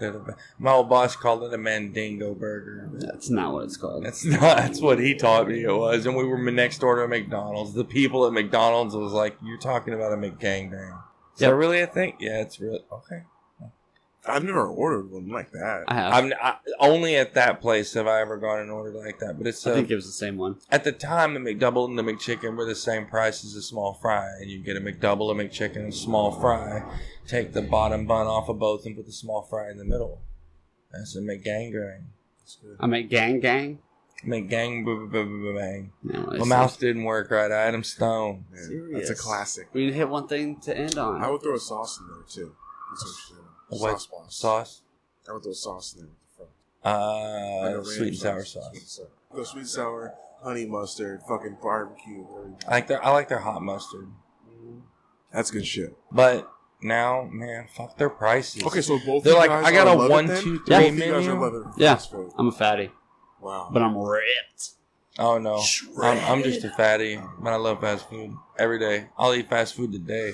My old boss called it a Mandingo burger. That's not what it's called. That's not. That's what he taught me it was. And we were next door to McDonald's. The people at McDonald's was like, "You're talking about a McGangbang." Is that Yep. really a thing? Yeah, it's really okay. I've never ordered one like that. I have. Only at that place have I ever gone and ordered like that. But it's I think it was the same one. at the time the McDouble and the McChicken were the same price as a small fry, and you get a McDouble, a McChicken, and a small fry. Take the bottom bun off of both and put the small fry in the middle. That's a McGangbang. That's good. I make gang. McGang bang. No, My mouth didn't work right. I had him stoned. Man, Serious. that's a classic. We need to hit one thing to end on. I would throw a sauce in there too. That's what you said. What Sauce box. sauce? I would throw sauce in there with the front. Like a Sweet and ranch sour Sweet sauce. and sour. Go sweet and sour, honey mustard, fucking barbecue. Whatever. I like their hot mustard. That's good shit. But now, man, fuck their prices. Okay, so both They're you like, guys I got are a love it 1, then? 2, Both 3 you guys menu. are love it Yeah. fast food. I'm a fatty, Wow. but I'm ripped. Oh no, I'm just a fatty, but I love fast food every day. I'll eat fast food today.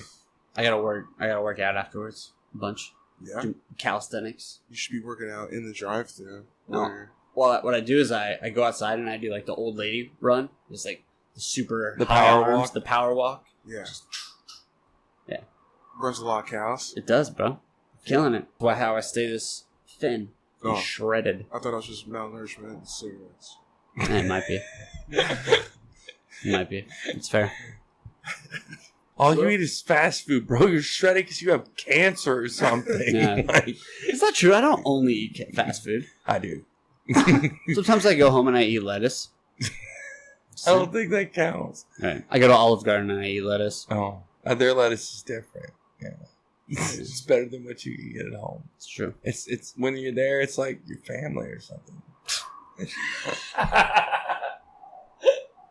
I gotta work out afterwards. A bunch. Yeah. Do calisthenics. You should be working out in the drive-thru. No. Where- Well, what I do is I go outside and I do like the old lady run, just like the super The high power arms, walk? the power walk. Yeah. Yeah. Burns a lot of cows. It does, bro. Killing it. Why? How I stay this thin, and Oh. shredded. I thought it was just malnourishment and cigarettes. It might be. It might be. It's fair. All you eat is fast food, bro. You're shredded because you have cancer or something. Yeah. Like, It's not true. I don't only eat fast food. I do. Sometimes I go home and I eat lettuce. I don't think that counts. Right. I go to Olive Garden and I eat lettuce. Oh, their lettuce is different. Yeah, it's better than what you eat at home. It's true. It's when you're there, it's like your family or something.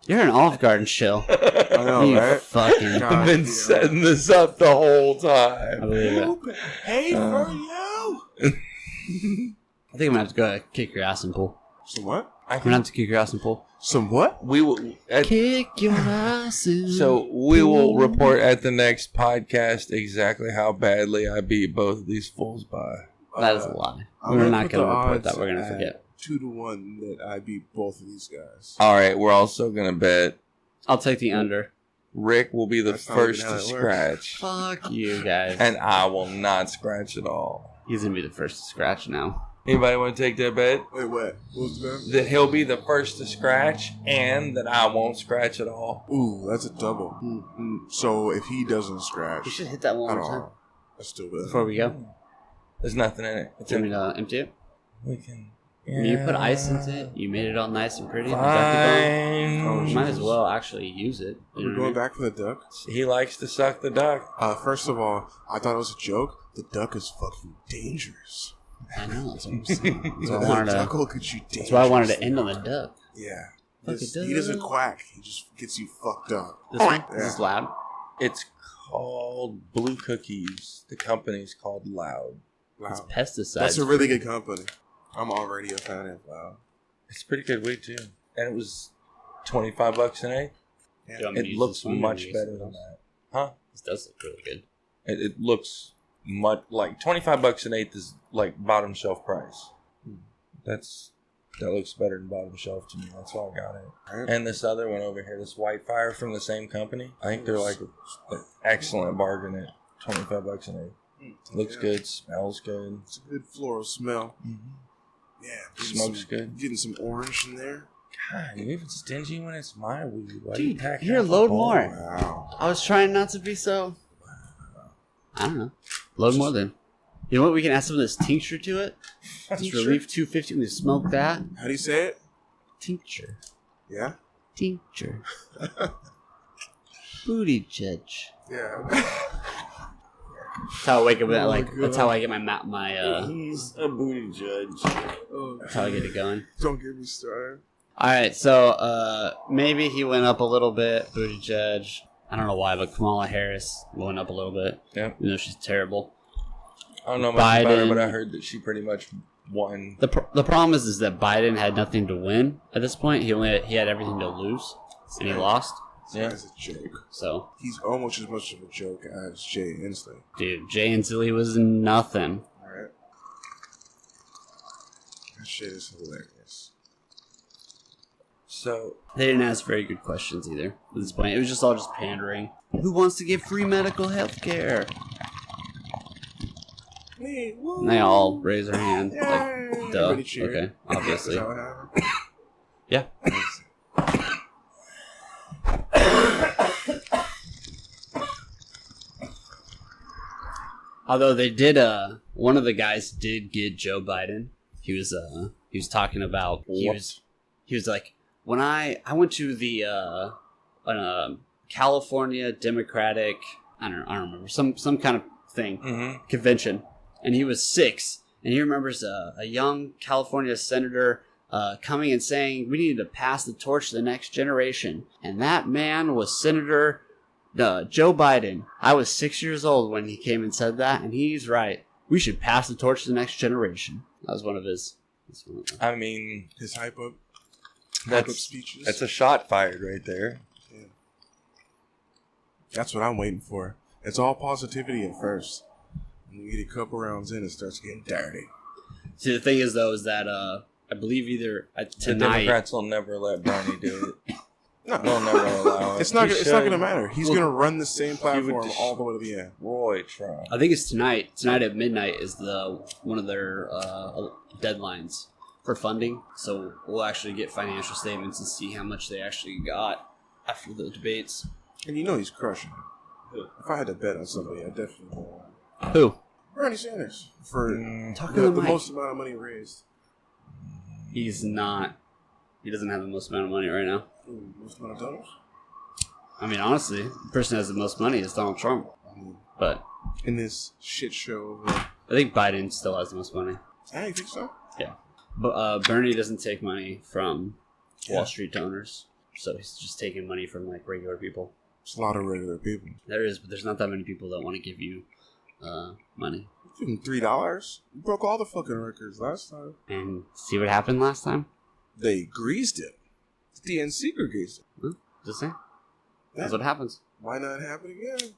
You're an Olive Garden shill. I know, You right? fucking. God. I've been setting this up the whole I time. believe it. Hey for you. I think I'm gonna have to go kick your ass and pull. Some what? I'm gonna have to kick your ass and pull. Some what? We will. Kick your ass and So we will report at the next podcast exactly how badly I beat both of these fools by. That is a lie. I'm We're not put gonna the report odds that. We're gonna at forget. 2-1 that I beat both of these guys. All right, we're also gonna bet I'll take the under. Rick will be the That's not first even how to it works. scratch, Fuck you guys. and I will not scratch at all. He's gonna be the first to scratch now. Anybody want to take that bet? Wait, what? What was that? That he'll be the first to scratch, and that I won't scratch at all. Ooh, that's a double. So if he doesn't scratch, You should hit that one I more don't time know. That's still good. before we go. There's nothing in it. It's Do you want in, me to empty it? we can. You put ice into it. You made it all nice and pretty. The duck is Oh, on. You might as Jesus. well actually use it. You know We're what I going mean? back for the duck. He likes to suck the duck. First of all, I thought it was a joke. The duck is fucking dangerous. I know. That's what I'm saying. That's The why I wanted duck to. will get you dangerous. That's why I wanted to end on the duck. Yeah. Fuck This- it he doesn't does. quack. He just gets you fucked up. This one? Yeah. Is this loud? It's called Blue Cookies. The company's called Loud. It's Wow. pesticides. That's a really good company. I'm already a fan of Wow. It's pretty good weed too, and it was $25 an eighth. Yeah. Do you want me to It use looks this one or much use better this than one? that, huh? This does look really good. It looks much like $25 an eighth is like bottom shelf price. That looks better than bottom shelf to me. That's why I got it. Right. And this other one over here, this White Fire from the same company, I think they're like an excellent bargain at $25 an eighth. Looks Yeah. good, smells good. It's a good floral smell. Yeah. getting Smokes some- good. Getting some orange in there. God, you're even stingy when it's my weed. Why Dude, you pack here, half a load bowl? more. Wow. I was trying not to be so. I don't know. Load more then. You know what? We can add some of this tincture to it. That's This true. Relief 250. We smoke that. How do you say it? Tincture. Yeah. Tincture. Booty judge. Yeah. That's how I wake up. Oh my Like God. that's how I get my. He's a booty judge. That's how I get it going. Don't get me started. All right, so maybe he went up a little bit. Booty judge. I don't know why, but Kamala Harris went up a little bit. Yep. You know she's terrible. I don't know much about her, Biden- but I heard that she pretty much won. The problem is that Biden had nothing to win at this point. He had everything to lose, and he lost. Yeah. That's a joke. So, He's almost as much of a joke as Jay Inslee. dude, Jay Inslee was nothing. Alright. That shit is hilarious. So They didn't ask very good questions either at this point. It was just all just pandering. Who wants to get free medical health care? Me, woo. And they all raise their hand. Yay. Like, duh. Everybody cheered. Okay, obviously. Is that what happened? Yeah. Although they did, one of the guys did get Joe Biden. He was talking about he was like, when I went to the California Democratic, I don't remember, some kind of thing, convention, and he was 6, and he remembers a young California senator coming and saying we needed to pass the torch to the next generation, and that man was Senator Joe Biden. I was 6 years old when he came and said that, and he's right. We should pass the torch to the next generation. That was one of his. I mean, His hype up that's speeches. that's a shot fired right there. That's what I'm waiting for. It's all positivity at first. When you get a couple rounds in, it starts getting dirty. See, the thing is, though, is that I believe either The tonight. Democrats will never let Bernie do it. No, They'll never allow it. it's not. He It's not should. going to matter. He's Well, going to run the same platform just- all the way to the end. Roy Trump. I think it's tonight. Tonight at midnight is one of their deadlines for funding. So we'll actually get financial statements and see how much they actually got after the debates. And you know he's crushing it. If I had to bet on somebody, I definitely would. Who? Bernie Sanders for Talking the to the mic. most amount of money raised. He's not. He doesn't have the most amount of money right now. Ooh, most amount of dollars. I mean, honestly, the person who has the most money is Donald Trump. I mean, But in this shit show. I think Biden still has the most money. Hey, you think so? But Bernie doesn't take money from Yeah. Wall Street donors. so he's just taking money from like regular people. It's a lot of regular people. There is, but there's not that many people that want to give you money. Give him $3. You broke all the fucking records last time. And see what happened last time? They greased him. The DNC greased him. Huh? Just saying. That's what happens. Why not happen again?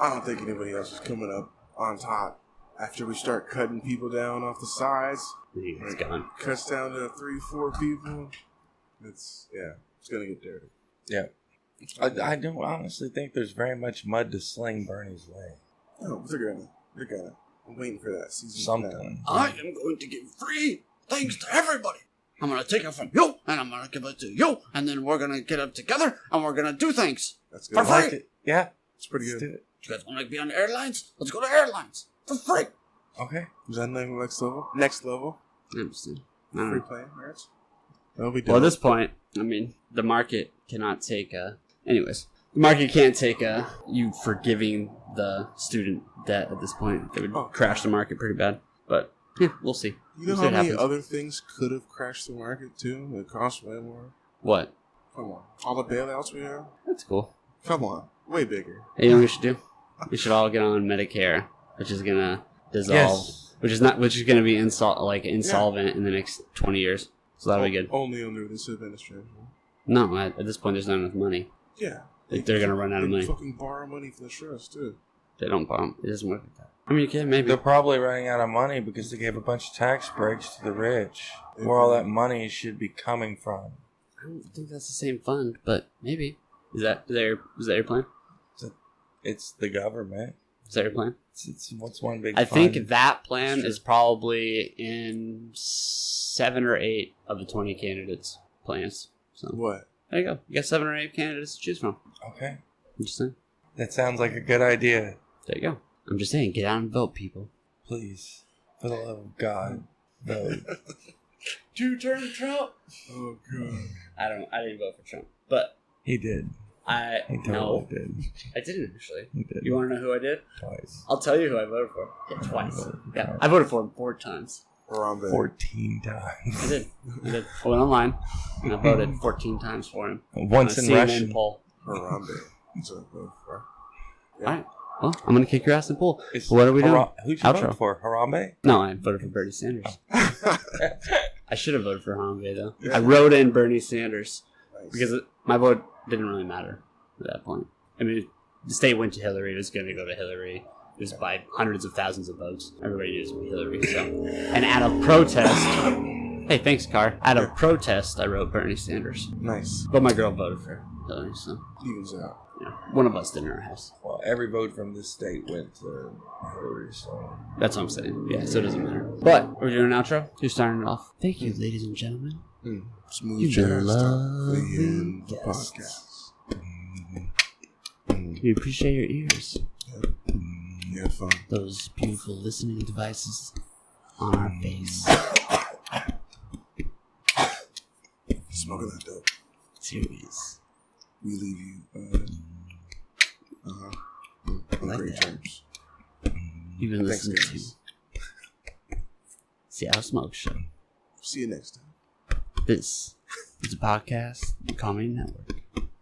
I don't think anybody else is coming up on top after we start cutting people down off the sides. It's gone. Cuts down to 3-4 people. It's gonna get dirty. Yeah. I don't honestly think there's very much mud to sling Bernie's way. No, but they're gonna. I'm waiting for that season. Something. I am going to give free things to everybody. I'm going to take it from you, and I'm going to give it to you, and then we're going to get it together, and we're going to do things. That's For good. free. Like it. Yeah. It's pretty Let's good. do it. You guys want to be on airlines? Let's go to airlines for free. Okay. Is that next level? Next level. I understand. Free play, right? That'll be dope. Well, at this point, I mean, the market cannot take anyways, the market can't take you forgiving the student debt at this point. It would crash the market pretty bad. But, yeah, we'll see. You know We'll see how what many happens. other things could have crashed the market too? It cost way more. What? Come on. All the bailouts we have? That's cool. Come on. Way bigger. Hey, you know what we should do? We should all get on Medicare, which is gonna dissolve, Yes. which is gonna be insolvent in the next 20 years. So that'll be good. Only under this administration. No, at this point, there's not enough money. Yeah. They're gonna run out of They money. fucking borrow money from the trust too. They don't bomb. It doesn't work like that. I mean, you can maybe. They're probably running out of money because they gave a bunch of tax breaks to the rich. Where all that money should be coming from. I don't think that's the same fund, but maybe. Is that your plan? It's the government. Is that your plan? It's what's one big I fund. think that plan Sure. is probably in 7 or 8 of the 20 candidates' plans. So What? there you go. You got 7 or 8 candidates to choose from. Okay. I'm just saying. That sounds like a good idea. There you go. I'm just saying, get out and vote, people. Please. For the love of God. Vote. 2-term Trump. Oh god. I didn't vote for Trump, but He did. He totally did. I didn't actually. He did. You want to know who I did? Twice. I'll tell you who I voted for. Yeah, twice. voted for Yeah, Trump. I voted for him 4 times. Harambe. 14 times. I did. I went online and I voted 14 times for him. Once On in a CNN Russian. poll. Harambe. That's what I voted for. Yeah. All right. Well, I'm gonna kick your ass in pool. Is What are we doing? Who'd you Outro. vote for? Harambe? No, I voted for Bernie Sanders. I should have voted for Harambe though. Yeah. I wrote in Bernie Sanders Nice. because my vote didn't really matter at that point. I mean, the state went to Hillary. It was going to go to Hillary. It was by hundreds of thousands of votes. Everybody knew it was Hillary. So, and out of protest, hey, thanks, Car. Out of protest, I wrote Bernie Sanders. Nice. But my girl voted for Hillary. So, Evens out. yeah, one of us did in our house. Well, every vote from this state went to Hillary, so. That's what I'm saying. Yeah, so it doesn't matter. But we're doing an outro. Who's starting it off? Thank you, ladies and gentlemen. Smooth You've jazz been stuff for the end lovely of the podcast. We appreciate your ears. You had fun. Those beautiful listening devices on our face. Smoking that dope. Serious. We leave you on Like great that. terms. You've been Thanks, listening guys. to Seattle Smoke Show. See you next time. This is a podcast, the Comedy Network.